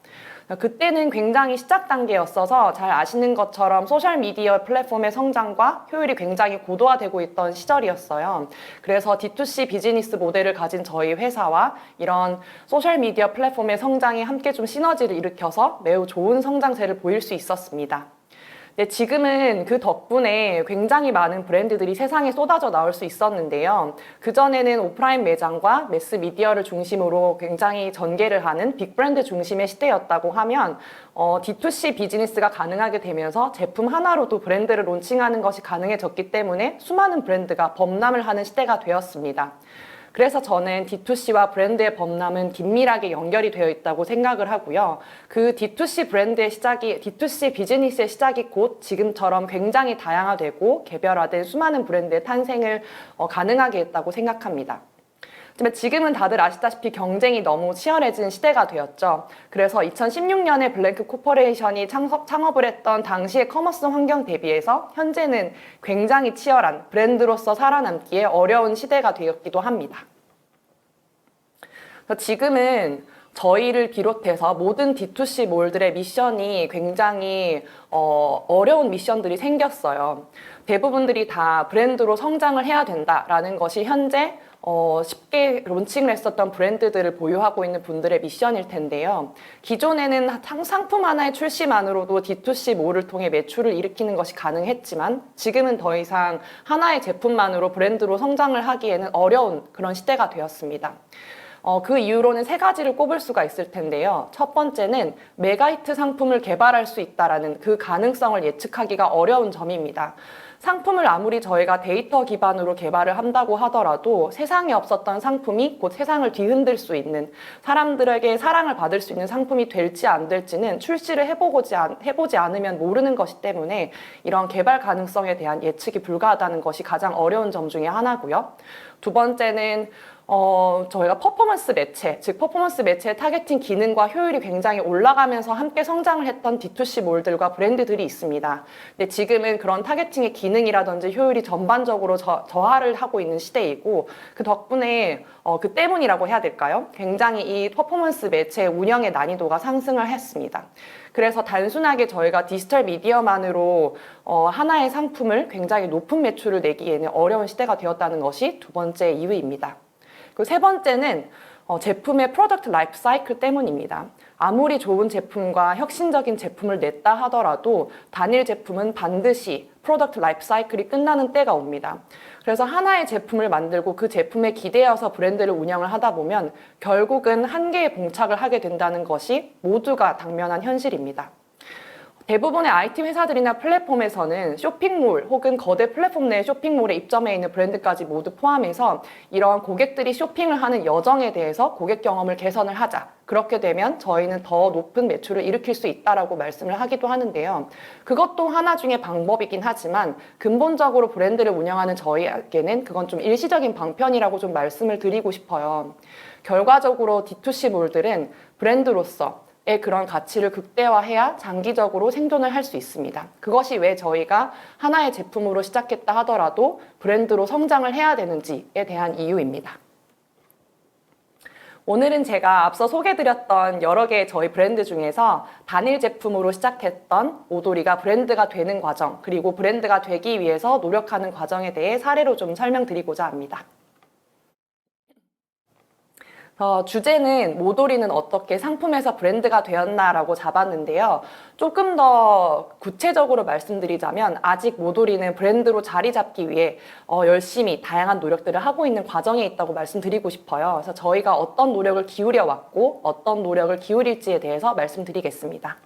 그때는 굉장히 시작 단계였어서 잘 아시는 것처럼 소셜미디어 플랫폼의 성장과 효율이 굉장히 고도화되고 있던 시절이었어요. 그래서 D2C 비즈니스 모델을 가진 저희 회사와 이런 소셜미디어 플랫폼의 성장이 함께 좀 시너지를 일으켜서 매우 좋은 성장세를 보일 수 있었습니다. 네, 지금은 그 덕분에 굉장히 많은 브랜드들이 세상에 쏟아져 나올 수 있었는데요. 그전에는 오프라인 매장과 매스 미디어를 중심으로 굉장히 전개를 하는 빅브랜드 중심의 시대였다고 하면 D2C 비즈니스가 가능하게 되면서 제품 하나로도 브랜드를 론칭하는 것이 가능해졌기 때문에 수많은 브랜드가 범람을 하는 시대가 되었습니다. 그래서 저는 D2C와 브랜드의 범람은 긴밀하게 연결이 되어 있다고 생각을 하고요. 그 D2C 브랜드의 시작이, D2C 비즈니스의 시작이 곧 지금처럼 굉장히 다양화되고 개별화된 수많은 브랜드의 탄생을 가능하게 했다고 생각합니다. 하지만 지금은 다들 아시다시피 경쟁이 너무 치열해진 시대가 되었죠. 그래서 2016년에 블랭크 코퍼레이션이 창업을 했던 당시의 커머스 환경 대비해서 현재는 굉장히 치열한 브랜드로서 살아남기에 어려운 시대가 되었기도 합니다. 그래서 지금은 저희를 비롯해서 모든 D2C 몰들의 미션이 굉장히 어려운 미션들이 생겼어요. 대부분들이 다 브랜드로 성장을 해야 된다라는 것이 현재 쉽게 론칭을 했었던 브랜드들을 보유하고 있는 분들의 미션일 텐데요. 기존에는 상품 하나의 출시만으로도 D2C 몰을 통해 매출을 일으키는 것이 가능했지만 지금은 더 이상 하나의 제품만으로 브랜드로 성장을 하기에는 어려운 그런 시대가 되었습니다. 그 이유로는 세 가지를 꼽을 수가 있을 텐데요. 첫 번째는 메가히트 상품을 개발할 수 있다라는 그 가능성을 예측하기가 어려운 점입니다. 상품을 아무리 저희가 데이터 기반으로 개발을 한다고 하더라도 세상에 없었던 상품이 곧 세상을 뒤흔들 수 있는, 사람들에게 사랑을 받을 수 있는 상품이 될지 안 될지는 출시를 해보지 않으면 모르는 것이기 때문에 이런 개발 가능성에 대한 예측이 불가하다는 것이 가장 어려운 점 중에 하나고요. 두 번째는 저희가 퍼포먼스 매체, 즉 퍼포먼스 매체의 타겟팅 기능과 효율이 굉장히 올라가면서 함께 성장을 했던 D2C 몰들과 브랜드들이 있습니다. 근데 지금은 그런 타겟팅의 기능이라든지 효율이 전반적으로 저하를 하고 있는 시대이고, 그 덕분에 그 때문이라고 해야 될까요? 굉장히 이 퍼포먼스 매체의 운영의 난이도가 상승을 했습니다. 그래서 단순하게 저희가 디지털 미디어만으로 하나의 상품을 굉장히 높은 매출을 내기에는 어려운 시대가 되었다는 것이 두 번째 이유입니다. 그리고 세 번째는 제품의 프로덕트 라이프 사이클 때문입니다. 아무리 좋은 제품과 혁신적인 제품을 냈다 하더라도 단일 제품은 반드시 프로덕트 라이프 사이클이 끝나는 때가 옵니다. 그래서 하나의 제품을 만들고 그 제품에 기대어서 브랜드를 운영을 하다 보면 결국은 한계에 봉착을 하게 된다는 것이 모두가 당면한 현실입니다. 대부분의 IT 회사들이나 플랫폼에서는 쇼핑몰 혹은 거대 플랫폼 내 쇼핑몰에 입점해 있는 브랜드까지 모두 포함해서 이런 고객들이 쇼핑을 하는 여정에 대해서 고객 경험을 개선을 하자. 그렇게 되면 저희는 더 높은 매출을 일으킬 수 있다라고 말씀을 하기도 하는데요. 그것도 하나 중에 방법이긴 하지만 근본적으로 브랜드를 운영하는 저희에게는 그건 좀 일시적인 방편이라고 좀 말씀을 드리고 싶어요. 결과적으로 D2C 몰들은 브랜드로서 그런 가치를 극대화해야 장기적으로 생존을 할 수 있습니다. 그것이 왜 저희가 하나의 제품으로 시작했다 하더라도 브랜드로 성장을 해야 되는지에 대한 이유입니다. 오늘은 제가 앞서 소개드렸던 여러 개의 저희 브랜드 중에서 단일 제품으로 시작했던 모도리가 브랜드가 되는 과정, 그리고 브랜드가 되기 위해서 노력하는 과정에 대해 사례로 좀 설명드리고자 합니다. 주제는 모도리는 어떻게 상품에서 브랜드가 되었나라고 잡았는데요. 조금 더 구체적으로 말씀드리자면 아직 모도리는 브랜드로 자리 잡기 위해 열심히 다양한 노력들을 하고 있는 과정에 있다고 말씀드리고 싶어요. 그래서 저희가 어떤 노력을 기울여 왔고 어떤 노력을 기울일지에 대해서 말씀드리겠습니다.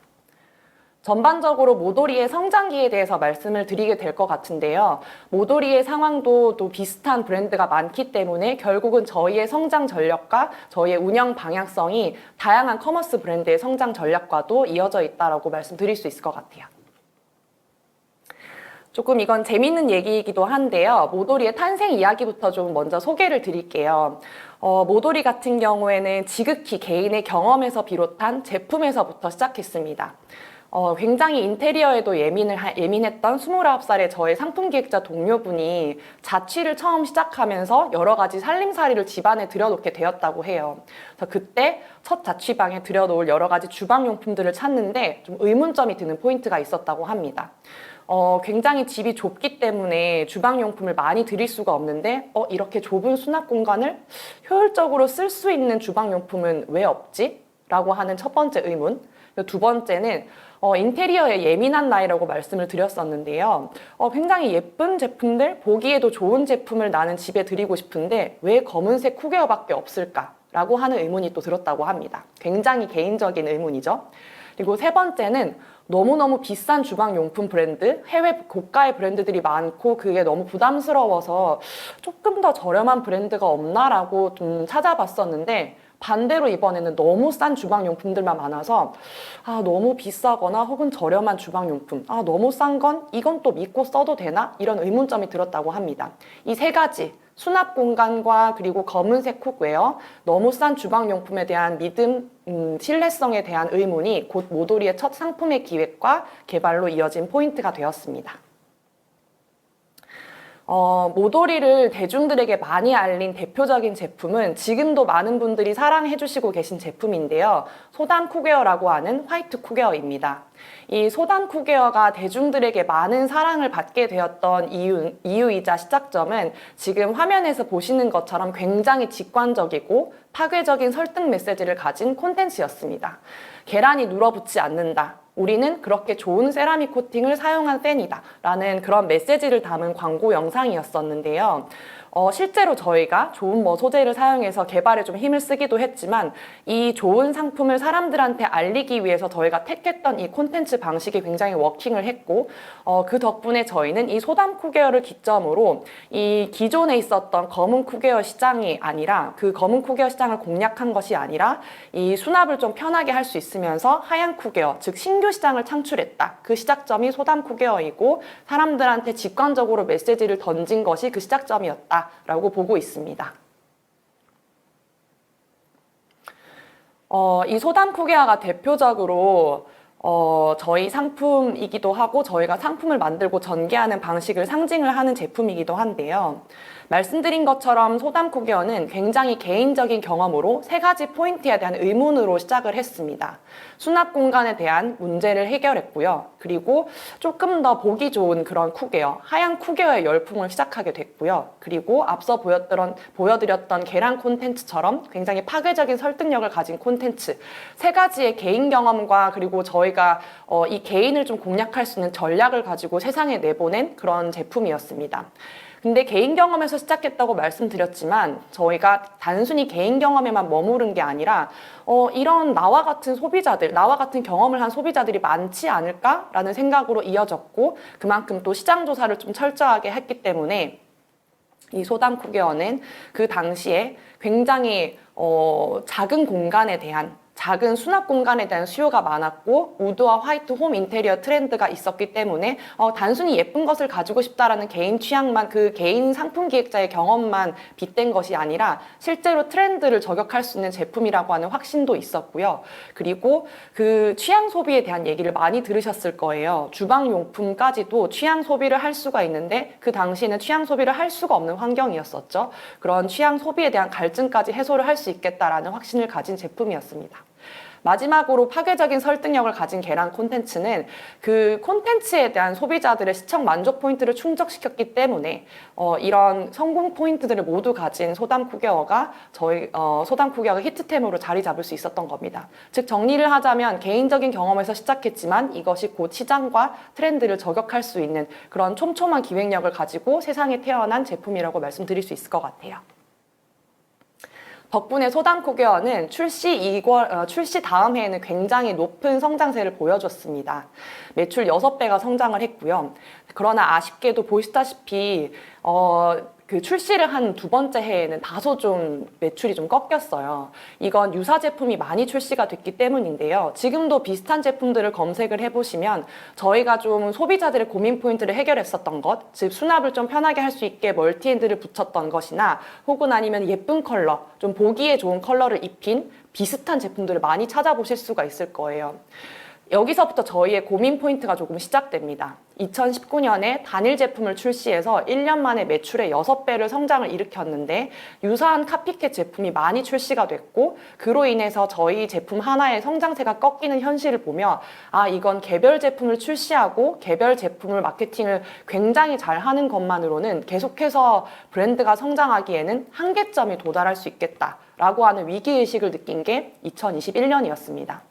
전반적으로 모도리의 성장기에 대해서 말씀을 드리게 될 것 같은데요. 모도리의 상황도 또 비슷한 브랜드가 많기 때문에 결국은 저희의 성장 전략과 저희의 운영 방향성이 다양한 커머스 브랜드의 성장 전략과도 이어져 있다고 말씀드릴 수 있을 것 같아요. 조금 이건 재밌는 얘기이기도 한데요. 모도리의 탄생 이야기부터 좀 먼저 소개를 드릴게요. 모도리 같은 경우에는 지극히 개인의 경험에서 비롯한 제품에서부터 시작했습니다. 굉장히 인테리어에도 예민했던 29살의 저의 상품기획자 동료분이 자취를 처음 시작하면서 여러 가지 살림살이를 집안에 들여놓게 되었다고 해요. 그래서 그때 첫 자취방에 들여놓을 여러 가지 주방용품들을 찾는데 좀 의문점이 드는 포인트가 있었다고 합니다. 굉장히 집이 좁기 때문에 주방용품을 많이 들일 수가 없는데 이렇게 좁은 수납 공간을 효율적으로 쓸 수 있는 주방용품은 왜 없지? 라고 하는 첫 번째 의문. 두 번째는 인테리어에 예민한 나이라고 말씀을 드렸었는데요. 굉장히 예쁜 제품들, 보기에도 좋은 제품을 나는 집에 드리고 싶은데 왜 검은색 쿠게어밖에 없을까라고 하는 의문이 또 들었다고 합니다. 굉장히 개인적인 의문이죠. 그리고 세 번째는 너무너무 비싼 주방용품 브랜드, 해외 고가의 브랜드들이 많고 그게 너무 부담스러워서 조금 더 저렴한 브랜드가 없나라고 좀 찾아봤었는데 반대로 이번에는 너무 싼 주방용품들만 많아서 너무 비싸거나 혹은 저렴한 주방용품, 너무 싼 건 이건 또 믿고 써도 되나? 이런 의문점이 들었다고 합니다. 이 세 가지, 수납 공간과 그리고 검은색 쿡웨어, 너무 싼 주방용품에 대한 믿음, 신뢰성에 대한 의문이 곧 모도리의 첫 상품의 기획과 개발로 이어진 포인트가 되었습니다. 모도리를 대중들에게 많이 알린 대표적인 제품은 지금도 많은 분들이 사랑해 주시고 계신 제품인데요. 소단 쿡웨어라고 하는 화이트 쿡웨어입니다. 이 소단 쿡웨어가 대중들에게 많은 사랑을 받게 되었던 이유이자 시작점은 지금 화면에서 보시는 것처럼 굉장히 직관적이고 파괴적인 설득 메시지를 가진 콘텐츠였습니다. 계란이 눌어붙지 않는다. 우리는 그렇게 좋은 세라믹 코팅을 사용한 팬이다 라는 그런 메시지를 담은 광고 영상이었었는데요. 실제로 저희가 좋은 소재를 사용해서 개발에 좀 힘을 쓰기도 했지만 이 좋은 상품을 사람들한테 알리기 위해서 저희가 택했던 이 콘텐츠 방식이 굉장히 워킹을 했고 그 덕분에 저희는 이 소담 쿡웨어를 기점으로 이 기존에 있었던 검은 쿡웨어 시장이 아니라 그 검은 쿡웨어 시장을 공략한 것이 아니라 이 수납을 좀 편하게 할 수 있으면서 하얀 쿡웨어, 즉 신규 시장을 창출했다. 그 시작점이 소담 쿡웨어이고 사람들한테 직관적으로 메시지를 던진 것이 그 시작점이었다. 라고 보고 있습니다. 이 소담 쿡웨어가 대표적으로 저희 상품이기도 하고 저희가 상품을 만들고 전개하는 방식을 상징을 하는 제품이기도 한데요. 말씀드린 것처럼 소담 쿡웨어는 굉장히 개인적인 경험으로 세 가지 포인트에 대한 의문으로 시작을 했습니다. 수납 공간에 대한 문제를 해결했고요. 그리고 조금 더 보기 좋은 그런 쿡웨어, 하얀 쿡웨어의 열풍을 시작하게 됐고요. 그리고 앞서 보여드렸던 계란 콘텐츠처럼 굉장히 파괴적인 설득력을 가진 콘텐츠, 세 가지의 개인 경험과 그리고 저희가 이 개인을 좀 공략할 수 있는 전략을 가지고 세상에 내보낸 그런 제품이었습니다. 근데 개인 경험에서 시작했다고 말씀드렸지만 저희가 단순히 개인 경험에만 머무른 게 아니라 이런 나와 같은 소비자들, 나와 같은 경험을 한 소비자들이 많지 않을까라는 생각으로 이어졌고 그만큼 또 시장 조사를 좀 철저하게 했기 때문에 이 소담 쿡웨어는 그 당시에 굉장히 작은 공간에 대한 작은 수납 공간에 대한 수요가 많았고 우드와 화이트 홈 인테리어 트렌드가 있었기 때문에 단순히 예쁜 것을 가지고 싶다라는 개인 취향만 그 개인 상품 기획자의 경험만 빗댄 것이 아니라 실제로 트렌드를 저격할 수 있는 제품이라고 하는 확신도 있었고요. 그리고 그 취향 소비에 대한 얘기를 많이 들으셨을 거예요. 주방용품까지도 취향 소비를 할 수가 있는데 그 당시에는 취향 소비를 할 수가 없는 환경이었었죠. 그런 취향 소비에 대한 갈증까지 해소를 할 수 있겠다라는 확신을 가진 제품이었습니다. 마지막으로 파괴적인 설득력을 가진 계란 콘텐츠는 그 콘텐츠에 대한 소비자들의 시청 만족 포인트를 충족시켰기 때문에 이런 성공 포인트들을 모두 가진 소담 쿠게어가 소담 쿠게어가 히트템으로 자리 잡을 수 있었던 겁니다. 즉 정리를 하자면 개인적인 경험에서 시작했지만 이것이 곧 시장과 트렌드를 저격할 수 있는 그런 촘촘한 기획력을 가지고 세상에 태어난 제품이라고 말씀드릴 수 있을 것 같아요. 덕분에 소담 쿠게어는 출시 다음 해에는 굉장히 높은 성장세를 보여줬습니다. 매출 6배가 성장을 했고요. 그러나 아쉽게도 보시다시피 그 출시를 한 두 번째 해에는 다소 좀 매출이 좀 꺾였어요. 이건 유사 제품이 많이 출시가 됐기 때문인데요. 지금도 비슷한 제품들을 검색을 해보시면 저희가 좀 소비자들의 고민 포인트를 해결했었던 것, 즉 수납을 좀 편하게 할 수 있게 멀티핸드를 붙였던 것이나 혹은 아니면 예쁜 컬러, 좀 보기에 좋은 컬러를 입힌 비슷한 제품들을 많이 찾아보실 수가 있을 거예요. 여기서부터 저희의 고민 포인트가 조금 시작됩니다. 2019년에 단일 제품을 출시해서 1년 만에 매출의 6배를 성장을 일으켰는데 유사한 카피캣 제품이 많이 출시가 됐고 그로 인해서 저희 제품 하나의 성장세가 꺾이는 현실을 보며 이건 개별 제품을 출시하고 개별 제품을 마케팅을 굉장히 잘 하는 것만으로는 계속해서 브랜드가 성장하기에는 한계점에 도달할 수 있겠다라고 하는 위기의식을 느낀 게 2021년이었습니다.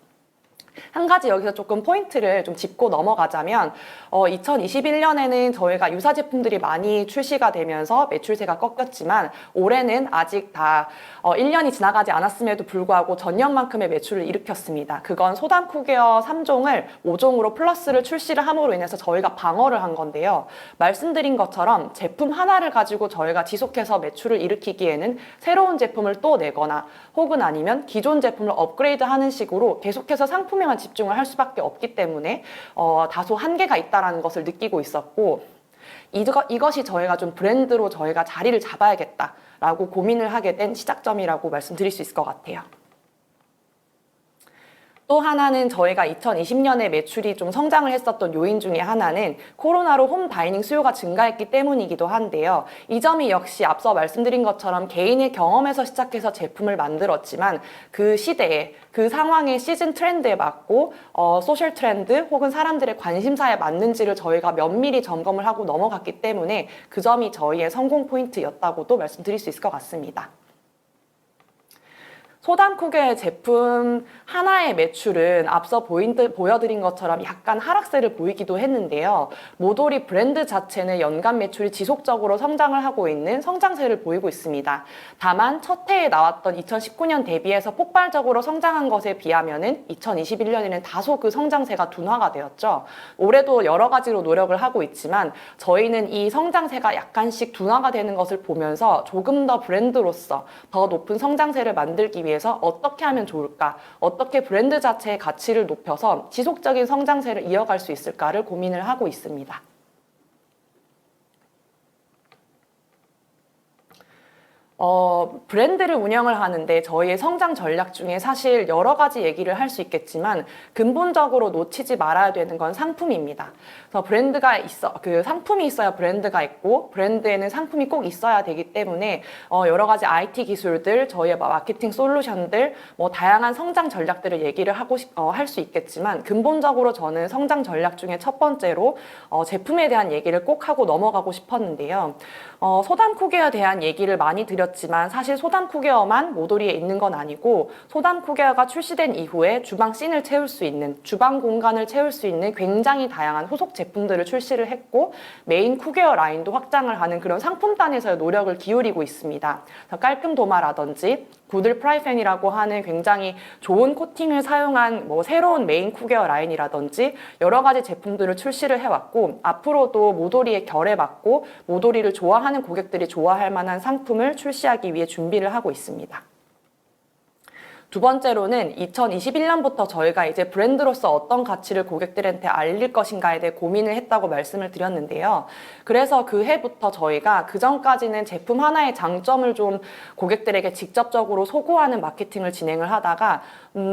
한 가지 여기서 조금 포인트를 좀 짚고 넘어가자면 2021년에는 저희가 유사 제품들이 많이 출시가 되면서 매출세가 꺾였지만 올해는 아직 다 1년이 지나가지 않았음에도 불구하고 전년만큼의 매출을 일으켰습니다. 그건 소담 쿠게어 3종을 5종으로 플러스를 출시를 함으로 인해서 저희가 방어를 한 건데요. 말씀드린 것처럼 제품 하나를 가지고 저희가 지속해서 매출을 일으키기에는 새로운 제품을 또 내거나 혹은 아니면 기존 제품을 업그레이드하는 식으로 계속해서 상품에만 집중을 할 수밖에 없기 때문에 다소 한계가 있다는 것을 느끼고 있었고 이것이 저희가 좀 브랜드로 저희가 자리를 잡아야겠다라고 고민을 하게 된 시작점이라고 말씀드릴 수 있을 것 같아요. 또 하나는 저희가 2020년에 매출이 좀 성장을 했었던 요인 중에 하나는 코로나로 홈 다이닝 수요가 증가했기 때문이기도 한데요. 이 점이 역시 앞서 말씀드린 것처럼 개인의 경험에서 시작해서 제품을 만들었지만 그 시대에 그 상황의 시즌 트렌드에 맞고 소셜 트렌드 혹은 사람들의 관심사에 맞는지를 저희가 면밀히 점검을 하고 넘어갔기 때문에 그 점이 저희의 성공 포인트였다고도 말씀드릴 수 있을 것 같습니다. 소담 쿠게의 제품 하나의 매출은 앞서 보여드린 것처럼 약간 하락세를 보이기도 했는데요. 모도리 브랜드 자체는 연간 매출이 지속적으로 성장을 하고 있는 성장세를 보이고 있습니다. 다만 첫 해에 나왔던 2019년 대비해서 폭발적으로 성장한 것에 비하면은 2021년에는 다소 그 성장세가 둔화가 되었죠. 올해도 여러 가지로 노력을 하고 있지만 저희는 이 성장세가 약간씩 둔화가 되는 것을 보면서 조금 더 브랜드로서 더 높은 성장세를 만들기 위해서 어떻게 하면 좋을까? 어떻게 브랜드 자체의 가치를 높여서 지속적인 성장세를 이어갈 수 있을까를 고민을 하고 있습니다. 브랜드를 운영을 하는데 저희의 성장 전략 중에 사실 여러 가지 얘기를 할 수 있겠지만 근본적으로 놓치지 말아야 되는 건 상품입니다. 그래서 브랜드가 그 상품이 있어야 브랜드가 있고 브랜드에는 상품이 꼭 있어야 되기 때문에 여러 가지 IT 기술들, 저희의 마케팅 솔루션들, 다양한 성장 전략들을 얘기를 할 수 있겠지만 근본적으로 저는 성장 전략 중에 첫 번째로 제품에 대한 얘기를 꼭 하고 넘어가고 싶었는데요. 소담 쿠게어에 대한 얘기를 많이 드렸지만 사실 소담 쿠게어만 모도리에 있는 건 아니고 소담 쿠게어가 출시된 이후에 주방 씬을 채울 수 있는 주방 공간을 채울 수 있는 굉장히 다양한 후속 제품들을 출시를 했고 메인 쿠게어 라인도 확장을 하는 그런 상품단에서의 노력을 기울이고 있습니다. 깔끔 도마라든지 구들 프라이팬이라고 하는 굉장히 좋은 코팅을 사용한 새로운 메인 쿠게어 라인이라든지 여러 가지 제품들을 출시를 해왔고 앞으로도 모도리의 결에 맞고 모도리를 좋아하는 고객들이 좋아할 만한 상품을 출시하기 위해 준비를 하고 있습니다. 두 번째로는 2021년부터 저희가 이제 브랜드로서 어떤 가치를 고객들한테 알릴 것인가에 대해 고민을 했다고 말씀을 드렸는데요. 그래서 그 해부터 저희가 그전까지는 제품 하나의 장점을 좀 고객들에게 직접적으로 소구하는 마케팅을 진행을 하다가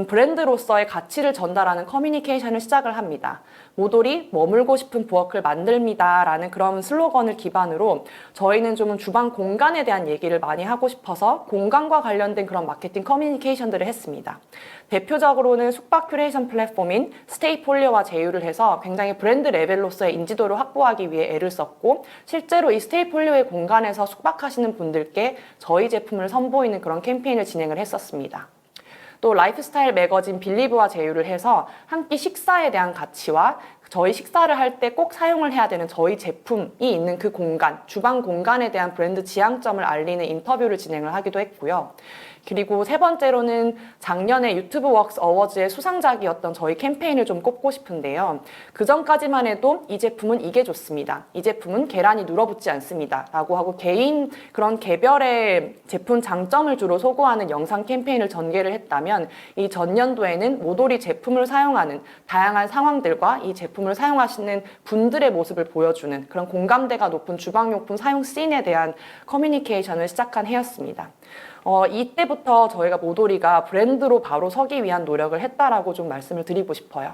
브랜드로서의 가치를 전달하는 커뮤니케이션을 시작을 합니다. 모돌이 머물고 싶은 부엌을 만듭니다 라는 그런 슬로건을 기반으로 저희는 좀 주방 공간에 대한 얘기를 많이 하고 싶어서 공간과 관련된 그런 마케팅 커뮤니케이션들을 했습니다. 대표적으로는 숙박 큐레이션 플랫폼인 스테이폴리오와 제휴를 해서 굉장히 브랜드 레벨로서의 인지도를 확보하기 위해 애를 썼고, 실제로 이 스테이폴리오의 공간에서 숙박하시는 분들께 저희 제품을 선보이는 그런 캠페인을 진행을 했었습니다. 또 라이프스타일 매거진 빌리브와 제휴를 해서 한 끼 식사에 대한 가치와 저희 식사를 할 때 꼭 사용을 해야 되는 저희 제품이 있는 그 공간, 주방 공간에 대한 브랜드 지향점을 알리는 인터뷰를 진행을 하기도 했고요. 그리고 세 번째로는 작년에 유튜브 웍스 어워즈의 수상작이었던 저희 캠페인을 좀 꼽고 싶은데요. 그 전까지만 해도 이 제품은 이게 좋습니다. 이 제품은 계란이 눌어붙지 않습니다. 라고 하고 개인 그런 개별의 제품 장점을 주로 소구하는 영상 캠페인을 전개를 했다면, 이 전년도에는 모돌이 제품을 사용하는 다양한 상황들과 이 제품을 사용하시는 분들의 모습을 보여주는 그런 공감대가 높은 주방용품 사용 씬에 대한 커뮤니케이션을 시작한 해였습니다. 이때부터 저희가 모돌이가 브랜드로 바로 서기 위한 노력을 했다라고 좀 말씀을 드리고 싶어요.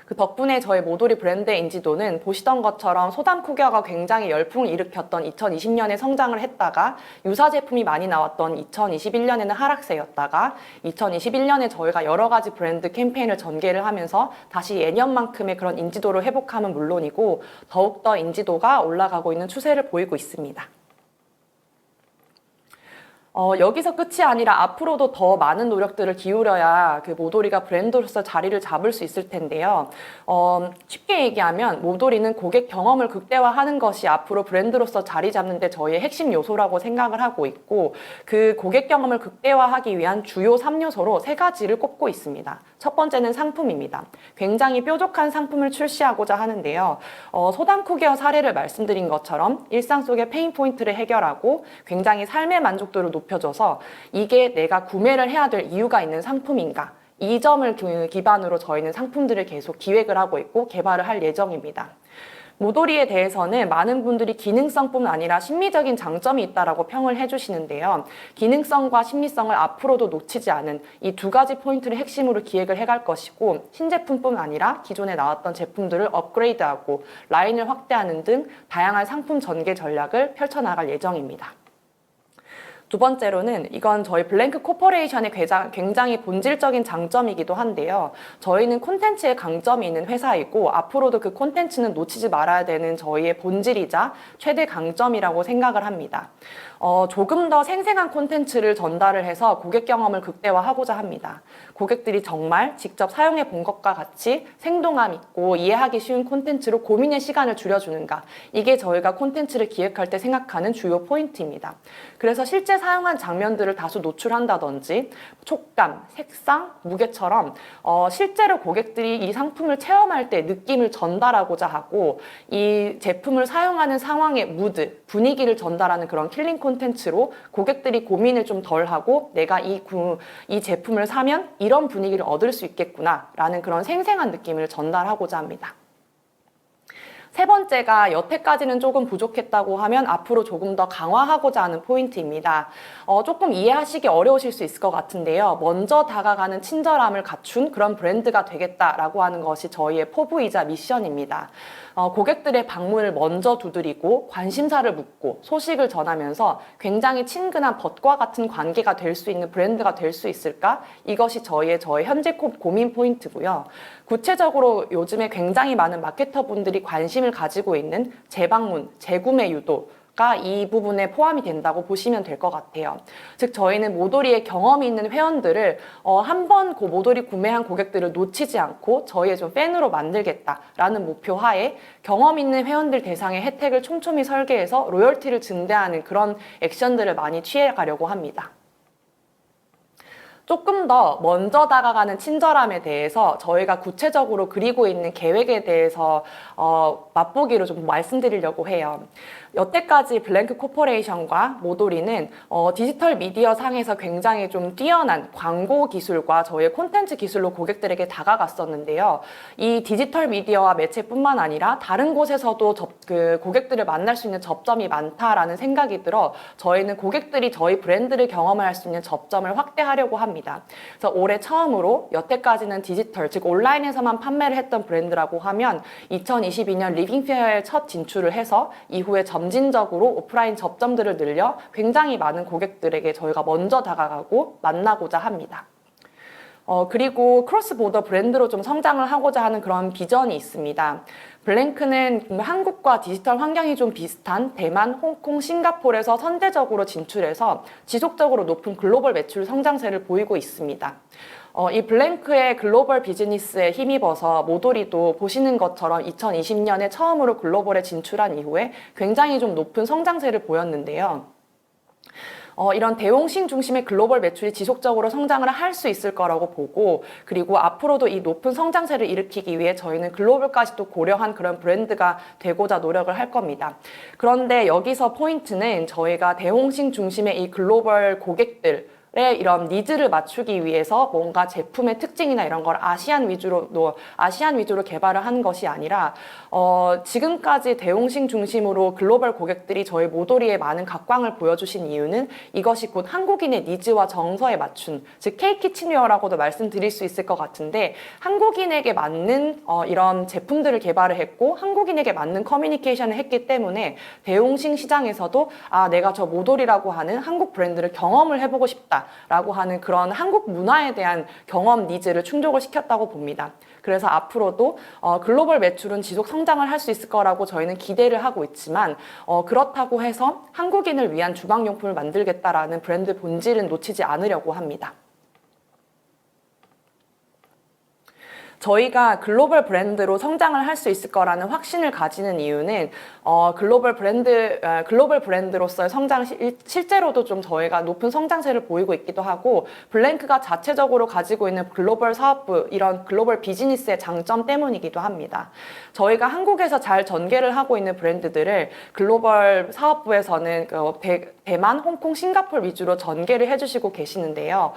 그 덕분에 저희 모돌이 브랜드의 인지도는 보시던 것처럼 소담쿠겨가 굉장히 열풍을 일으켰던 2020년에 성장을 했다가 유사 제품이 많이 나왔던 2021년에는 하락세였다가 2021년에 저희가 여러 가지 브랜드 캠페인을 전개를 하면서 다시 예년만큼의 그런 인지도를 회복함은 물론이고 더욱더 인지도가 올라가고 있는 추세를 보이고 있습니다. 여기서 끝이 아니라 앞으로도 더 많은 노력들을 기울여야 그 모돌이가 브랜드로서 자리를 잡을 수 있을 텐데요. 쉽게 얘기하면 모돌이는 고객 경험을 극대화하는 것이 앞으로 브랜드로서 자리 잡는 데 저희의 핵심 요소라고 생각을 하고 있고, 그 고객 경험을 극대화하기 위한 주요 3요소로 3가지를 꼽고 있습니다. 첫 번째는 상품입니다. 굉장히 뾰족한 상품을 출시하고자 하는데요. 소담쿠기어 사례를 말씀드린 것처럼 일상 속의 페인 포인트를 해결하고 굉장히 삶의 만족도를 높여줘서 이게 내가 구매를 해야 될 이유가 있는 상품인가, 이 점을 기반으로 저희는 상품들을 계속 기획을 하고 있고 개발을 할 예정입니다. 모돌이에 대해서는 많은 분들이 기능성뿐 아니라 심미적인 장점이 있다라고 평을 해주시는데요. 기능성과 심미성을 앞으로도 놓치지 않은 이 2가지 포인트를 핵심으로 기획을 해갈 것이고, 신제품뿐 아니라 기존에 나왔던 제품들을 업그레이드하고 라인을 확대하는 등 다양한 상품 전개 전략을 펼쳐나갈 예정입니다. 두 번째로는 이건 저희 블랭크 코퍼레이션의 굉장히 본질적인 장점이기도 한데요. 저희는 콘텐츠에 강점이 있는 회사이고 앞으로도 그 콘텐츠는 놓치지 말아야 되는 저희의 본질이자 최대 강점이라고 생각을 합니다. 조금 더 생생한 콘텐츠를 전달을 해서 고객 경험을 극대화하고자 합니다. 고객들이 정말 직접 사용해 본 것과 같이 생동감 있고 이해하기 쉬운 콘텐츠로 고민의 시간을 줄여주는가, 이게 저희가 콘텐츠를 기획할 때 생각하는 주요 포인트입니다. 그래서 실제 사용한 장면들을 다수 노출한다든지 촉감, 색상, 무게처럼 실제로 고객들이 이 상품을 체험할 때 느낌을 전달하고자 하고, 이 제품을 사용하는 상황의 무드, 분위기를 전달하는 그런 킬링 콘텐츠로 고객들이 고민을 좀 덜하고 내가 이 제품을 사면 이런 분위기를 얻을 수 있겠구나 라는 그런 생생한 느낌을 전달하고자 합니다. 세 번째가 여태까지는 조금 부족했다고 하면 앞으로 조금 더 강화하고자 하는 포인트입니다. 조금 이해하시기 어려우실 수 있을 것 같은데요. 먼저 다가가는 친절함을 갖춘 그런 브랜드가 되겠다라고 하는 것이 저희의 포부이자 미션입니다. 고객들의 방문을 먼저 두드리고 관심사를 묻고 소식을 전하면서 굉장히 친근한 벗과 같은 관계가 될 수 있는 브랜드가 될 수 있을까? 이것이 저희 현재 고민 포인트고요. 구체적으로 요즘에 굉장히 많은 마케터분들이 관심을 가지고 있는 재방문, 재구매 유도가 이 부분에 포함이 된다고 보시면 될 것 같아요. 즉 저희는 모돌이의 경험이 있는 회원들을 한번 모돌이 구매한 고객들을 놓치지 않고 저희의 좀 팬으로 만들겠다라는 목표 하에 경험 있는 회원들 대상의 혜택을 촘촘히 설계해서 로열티를 증대하는 그런 액션들을 많이 취해 가려고 합니다. 조금 더 먼저 다가가는 친절함에 대해서 저희가 구체적으로 그리고 있는 계획에 대해서 맛보기로 좀 말씀드리려고 해요. 여태까지 블랭크 코퍼레이션과 모도리는 디지털 미디어 상에서 굉장히 좀 뛰어난 광고 기술과 저희의 콘텐츠 기술로 고객들에게 다가갔었는데요. 이 디지털 미디어와 매체뿐만 아니라 다른 곳에서도 고객들을 만날 수 있는 접점이 많다라는 생각이 들어 저희는 고객들이 저희 브랜드를 경험을 할 수 있는 접점을 확대하려고 합니다. 그래서 올해 처음으로 여태까지는 디지털, 즉 온라인에서만 판매를 했던 브랜드라고 하면 2022년 리빙페어에 첫 진출을 해서 이후에 점진적으로 오프라인 접점들을 늘려 굉장히 많은 고객들에게 저희가 먼저 다가가고 만나고자 합니다. 그리고 크로스 보더 브랜드로 좀 성장을 하고자 하는 그런 비전이 있습니다. 블랭크는 한국과 디지털 환경이 좀 비슷한 대만, 홍콩, 싱가포르에서 선제적으로 진출해서 지속적으로 높은 글로벌 매출 성장세를 보이고 있습니다. 이 블랭크의 글로벌 비즈니스에 힘입어서 모도리도 보시는 것처럼 2020년에 처음으로 글로벌에 진출한 이후에 굉장히 좀 높은 성장세를 보였는데요. 이런 대홍신 중심의 글로벌 매출이 지속적으로 성장을 할 수 있을 거라고 보고, 그리고 앞으로도 이 높은 성장세를 일으키기 위해 저희는 글로벌까지도 고려한 그런 브랜드가 되고자 노력을 할 겁니다. 그런데 여기서 포인트는 저희가 대홍신 중심의 이 글로벌 고객들 이런 니즈를 맞추기 위해서 뭔가 제품의 특징이나 이런 걸 아시안 위주로 개발을 하는 것이 아니라 지금까지 대홍신 중심으로 글로벌 고객들이 저희 모도리에 많은 각광을 보여주신 이유는 이것이 곧 한국인의 니즈와 정서에 맞춘, 즉 K키친웨어라고도 말씀드릴 수 있을 것 같은데, 한국인에게 맞는 이런 제품들을 개발을 했고 한국인에게 맞는 커뮤니케이션을 했기 때문에 대홍신 시장에서도 내가 저 모도리라고 하는 한국 브랜드를 경험을 해보고 싶다 라고 하는 그런 한국 문화에 대한 경험 니즈를 충족을 시켰다고 봅니다. 그래서 앞으로도 글로벌 매출은 지속 성장을 할 수 있을 거라고 저희는 기대를 하고 있지만 그렇다고 해서 한국인을 위한 주방용품을 만들겠다라는 브랜드 본질은 놓치지 않으려고 합니다. 저희가 글로벌 브랜드로 성장을 할 수 있을 거라는 확신을 가지는 이유는 글로벌 브랜드로서의 성장 실제로도 좀 저희가 높은 성장세를 보이고 있기도 하고, 블랭크가 자체적으로 가지고 있는 글로벌 사업부, 이런 글로벌 비즈니스의 장점 때문이기도 합니다. 저희가 한국에서 잘 전개를 하고 있는 브랜드들을 글로벌 사업부에서는 대만, 홍콩, 싱가포르 위주로 전개를 해주시고 계시는데요.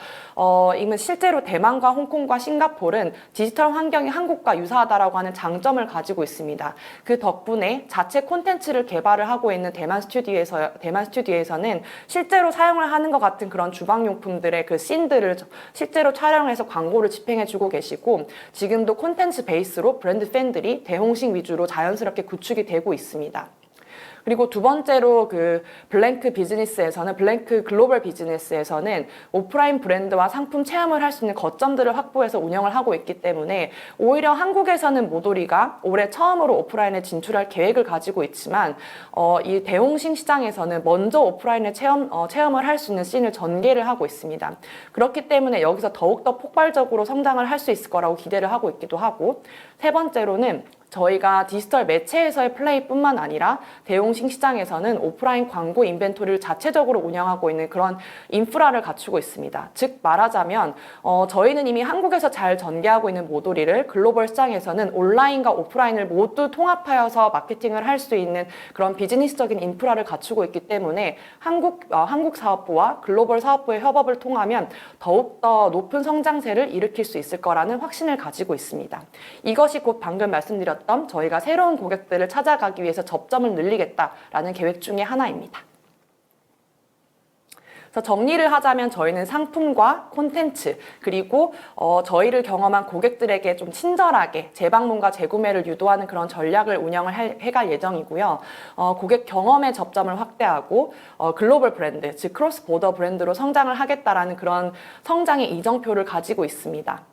이는 실제로 대만과 홍콩과 싱가포르는 디지털 환경이 한국과 유사하다라고 하는 장점을 가지고 있습니다. 그 덕분에 자체 콘텐츠를 개발을 하고 있는 대만 스튜디오에서는 실제로 사용을 하는 것 같은 그런 주방용품들의 그 씬들을 실제로 촬영해서 광고를 집행해주고 계시고, 지금도 콘텐츠 베이스로 브랜드 팬들이 대홍신 위주로 자연스럽게 구축이 되고 있습니다. 그리고 두 번째로 블랭크 글로벌 비즈니스에서는 오프라인 브랜드와 상품 체험을 할 수 있는 거점들을 확보해서 운영을 하고 있기 때문에 오히려 한국에서는 모도리가 올해 처음으로 오프라인에 진출할 계획을 가지고 있지만 이 대홍신 시장에서는 먼저 오프라인에 체험을 할 수 있는 씬을 전개를 하고 있습니다. 그렇기 때문에 여기서 더욱더 폭발적으로 성장을 할 수 있을 거라고 기대를 하고 있기도 하고, 세 번째로는 저희가 디지털 매체에서의 플레이뿐만 아니라 대홍신 시장에서는 오프라인 광고 인벤토리를 자체적으로 운영하고 있는 그런 인프라를 갖추고 있습니다. 즉 말하자면 저희는 이미 한국에서 잘 전개하고 있는 모도리를 글로벌 시장에서는 온라인과 오프라인을 모두 통합하여서 마케팅을 할 수 있는 그런 비즈니스적인 인프라를 갖추고 있기 때문에 한국 사업부와 글로벌 사업부의 협업을 통하면 더욱더 높은 성장세를 일으킬 수 있을 거라는 확신을 가지고 있습니다. 이것이 곧 방금 말씀드렸던 저희가 새로운 고객들을 찾아가기 위해서 접점을 늘리겠다라는 계획 중에 하나입니다. 그래서 정리를 하자면 저희는 상품과 콘텐츠, 그리고 저희를 경험한 고객들에게 좀 친절하게 재방문과 재구매를 유도하는 그런 전략을 운영을 해갈 예정이고요. 고객 경험의 접점을 확대하고 글로벌 브랜드, 즉 크로스 보더 브랜드로 성장을 하겠다라는 그런 성장의 이정표를 가지고 있습니다.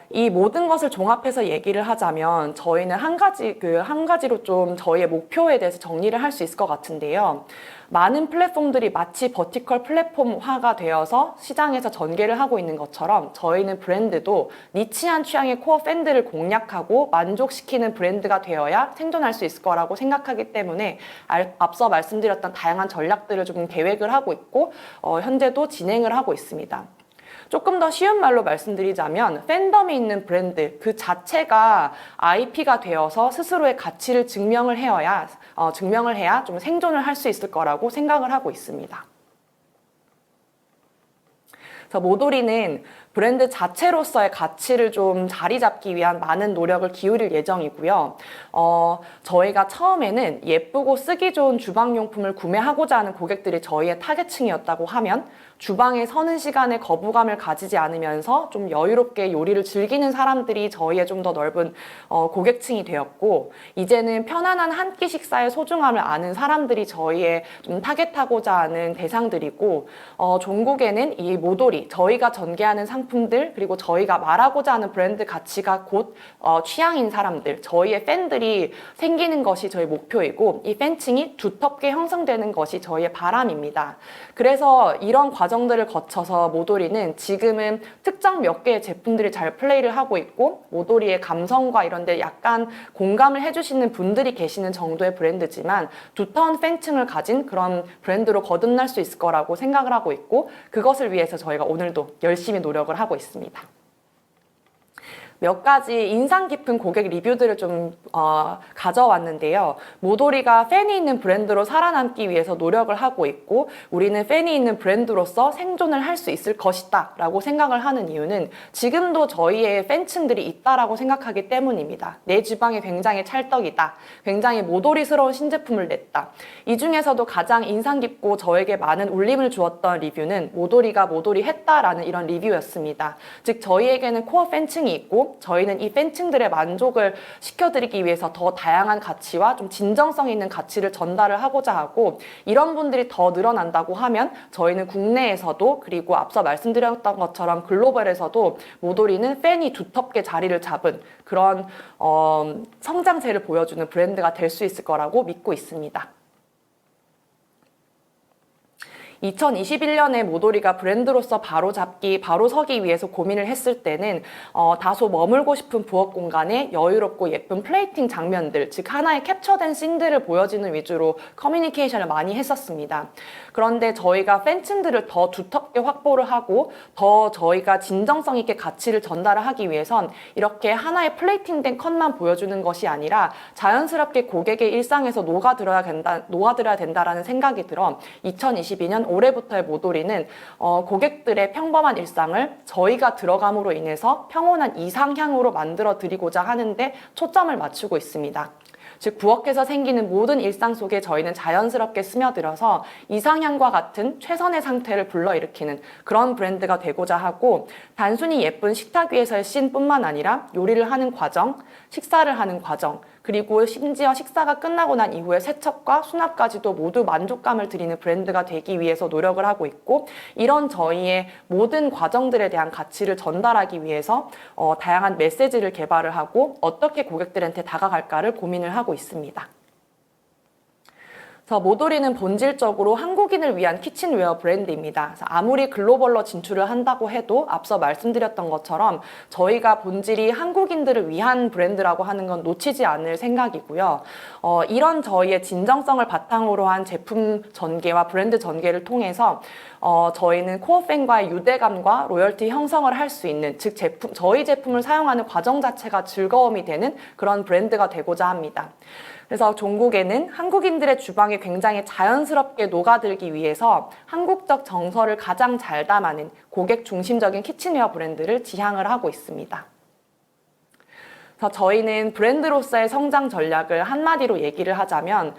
이 모든 것을 종합해서 얘기를 하자면 저희는 한 가지로 좀 저희의 목표에 대해서 정리를 할 수 있을 것 같은데요. 많은 플랫폼들이 마치 버티컬 플랫폼화가 되어서 시장에서 전개를 하고 있는 것처럼 저희는 브랜드도 니치한 취향의 코어 팬들을 공략하고 만족시키는 브랜드가 되어야 생존할 수 있을 거라고 생각하기 때문에 앞서 말씀드렸던 다양한 전략들을 좀 계획을 하고 있고 현재도 진행을 하고 있습니다. 조금 더 쉬운 말로 말씀드리자면 팬덤이 있는 브랜드 그 자체가 IP가 되어서 스스로의 가치를 증명을 해야 좀 생존을 할 수 있을 거라고 생각을 하고 있습니다. 그래서 모도리는 브랜드 자체로서의 가치를 좀 자리 잡기 위한 많은 노력을 기울일 예정이고요. 저희가 처음에는 예쁘고 쓰기 좋은 주방용품을 구매하고자 하는 고객들이 저희의 타겟층이었다고 하면 주방에 서는 시간에 거부감을 가지지 않으면서 좀 여유롭게 요리를 즐기는 사람들이 저희의 좀 더 넓은 고객층이 되었고, 이제는 편안한 한 끼 식사의 소중함을 아는 사람들이 저희의 좀 타겟하고자 하는 대상들이고, 종국에는 이 모도리, 저희가 전개하는 상품들, 그리고 저희가 말하고자 하는 브랜드 가치가 곧 취향인 사람들, 저희의 팬들이 생기는 것이 저희 목표이고, 이 팬층이 두텁게 형성되는 것이 저희의 바람입니다. 그래서 이런 과정들을 거쳐서 모도리는 지금은 특정 몇 개의 제품들이 잘 플레이를 하고 있고, 모도리의 감성과 이런 데 약간 공감을 해주시는 분들이 계시는 정도의 브랜드지만 두터운 팬층을 가진 그런 브랜드로 거듭날 수 있을 거라고 생각을 하고 있고, 그것을 위해서 저희가 오늘도 열심히 노력을 하고 있습니다. 몇 가지 인상 깊은 고객 리뷰들을 좀 가져왔는데요. 모도리가 팬이 있는 브랜드로 살아남기 위해서 노력을 하고 있고, 우리는 팬이 있는 브랜드로서 생존을 할 수 있을 것이다 라고 생각을 하는 이유는 지금도 저희의 팬층들이 있다라고 생각하기 때문입니다. 내 주방이 굉장히 찰떡이다, 굉장히 모도리스러운 신제품을 냈다. 이 중에서도 가장 인상 깊고 저에게 많은 울림을 주었던 리뷰는 모도리가 모도리 했다라는 이런 리뷰였습니다. 즉 저희에게는 코어 팬층이 있고, 저희는 이 팬층들의 만족을 시켜드리기 위해서 더 다양한 가치와 좀 진정성 있는 가치를 전달을 하고자 하고, 이런 분들이 더 늘어난다고 하면 저희는 국내에서도, 그리고 앞서 말씀드렸던 것처럼 글로벌에서도 모도리는 팬이 두텁게 자리를 잡은 그런 성장세를 보여주는 브랜드가 될 수 있을 거라고 믿고 있습니다. 2021년에 모도리가 브랜드로서 바로 서기 위해서 고민을 했을 때는 다소 머물고 싶은 부엌 공간에 여유롭고 예쁜 플레이팅 장면들, 즉 하나의 캡처된 씬들을 보여지는 위주로 커뮤니케이션을 많이 했었습니다. 그런데 저희가 팬층들을 더 두텁게 확보를 하고 더 저희가 진정성 있게 가치를 전달을 하기 위해선 이렇게 하나의 플레이팅된 컷만 보여주는 것이 아니라 자연스럽게 고객의 일상에서 녹아들어야 된다라는 생각이 들어 2022년 올해부터의 모도리는 고객들의 평범한 일상을 저희가 들어감으로 인해서 평온한 이상향으로 만들어 드리고자 하는데 초점을 맞추고 있습니다. 즉 부엌에서 생기는 모든 일상 속에 저희는 자연스럽게 스며들어서 이상향과 같은 최선의 상태를 불러일으키는 그런 브랜드가 되고자 하고, 단순히 예쁜 식탁 위에서의 씬뿐만 아니라 요리를 하는 과정, 식사를 하는 과정, 그리고 심지어 식사가 끝나고 난 이후에 세척과 수납까지도 모두 만족감을 드리는 브랜드가 되기 위해서 노력을 하고 있고, 이런 저희의 모든 과정들에 대한 가치를 전달하기 위해서 다양한 메시지를 개발을 하고 어떻게 고객들한테 다가갈까를 고민을 하고 있습니다. 그래서 모도리는 본질적으로 한국인을 위한 키친웨어 브랜드입니다. 그래서 아무리 글로벌로 진출을 한다고 해도 앞서 말씀드렸던 것처럼 저희가 본질이 한국인들을 위한 브랜드라고 하는 건 놓치지 않을 생각이고요. 이런 저희의 진정성을 바탕으로 한 제품 전개와 브랜드 전개를 통해서 저희는 코어 팬과의 유대감과 로열티 형성을 할 수 있는, 즉 저희 제품을 사용하는 과정 자체가 즐거움이 되는 그런 브랜드가 되고자 합니다. 그래서 종국에는 한국인들의 주방에 굉장히 자연스럽게 녹아들기 위해서 한국적 정서를 가장 잘 담아낸 고객 중심적인 키친웨어 브랜드를 지향을 하고 있습니다. 그래서 저희는 브랜드로서의 성장 전략을 한마디로 얘기를 하자면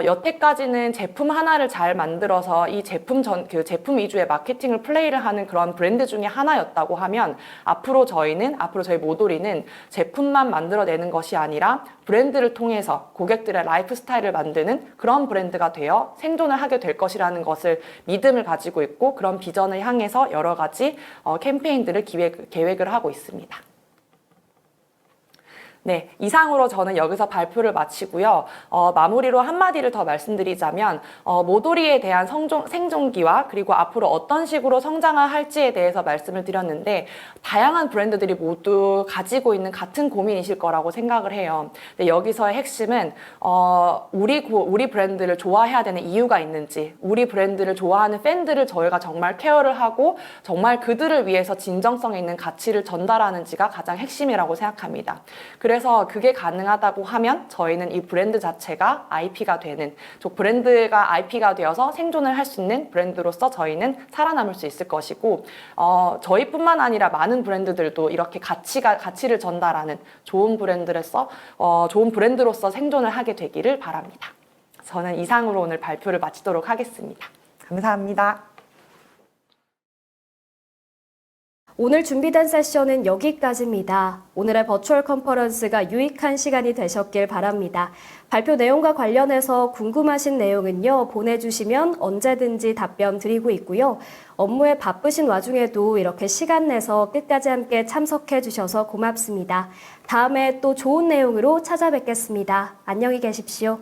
여태까지는 제품 하나를 잘 만들어서 이 제품 위주의 마케팅을 플레이를 하는 그런 브랜드 중에 하나였다고 하면, 앞으로 저희 모도리는 제품만 만들어내는 것이 아니라 브랜드를 통해서 고객들의 라이프 스타일을 만드는 그런 브랜드가 되어 생존을 하게 될 것이라는 것을 믿음을 가지고 있고, 그런 비전을 향해서 여러 가지 캠페인들을 계획을 하고 있습니다. 네, 이상으로 저는 여기서 발표를 마치고요. 마무리로 한마디를 더 말씀드리자면 모도리에 대한 생존기와 그리고 앞으로 어떤 식으로 성장을 할지에 대해서 말씀을 드렸는데 다양한 브랜드들이 모두 가지고 있는 같은 고민이실 거라고 생각을 해요. 근데 여기서의 핵심은 우리 브랜드를 좋아해야 되는 이유가 있는지, 우리 브랜드를 좋아하는 팬들을 저희가 정말 케어를 하고 정말 그들을 위해서 진정성 있는 가치를 전달하는지가 가장 핵심이라고 생각합니다. 그래서 그게 가능하다고 하면 저희는 이 브랜드 자체가 IP가 되는, 브랜드가 IP가 되어서 생존을 할 수 있는 브랜드로서 저희는 살아남을 수 있을 것이고 저희뿐만 아니라 많은 브랜드들도 이렇게 가치를 전달하는 좋은 브랜드로서 생존을 하게 되기를 바랍니다. 저는 이상으로 오늘 발표를 마치도록 하겠습니다. 감사합니다. 오늘 준비된 세션은 여기까지입니다. 오늘의 버추얼 컨퍼런스가 유익한 시간이 되셨길 바랍니다. 발표 내용과 관련해서 궁금하신 내용은요, 보내주시면 언제든지 답변 드리고 있고요. 업무에 바쁘신 와중에도 이렇게 시간 내서 끝까지 함께 참석해 주셔서 고맙습니다. 다음에 또 좋은 내용으로 찾아뵙겠습니다. 안녕히 계십시오.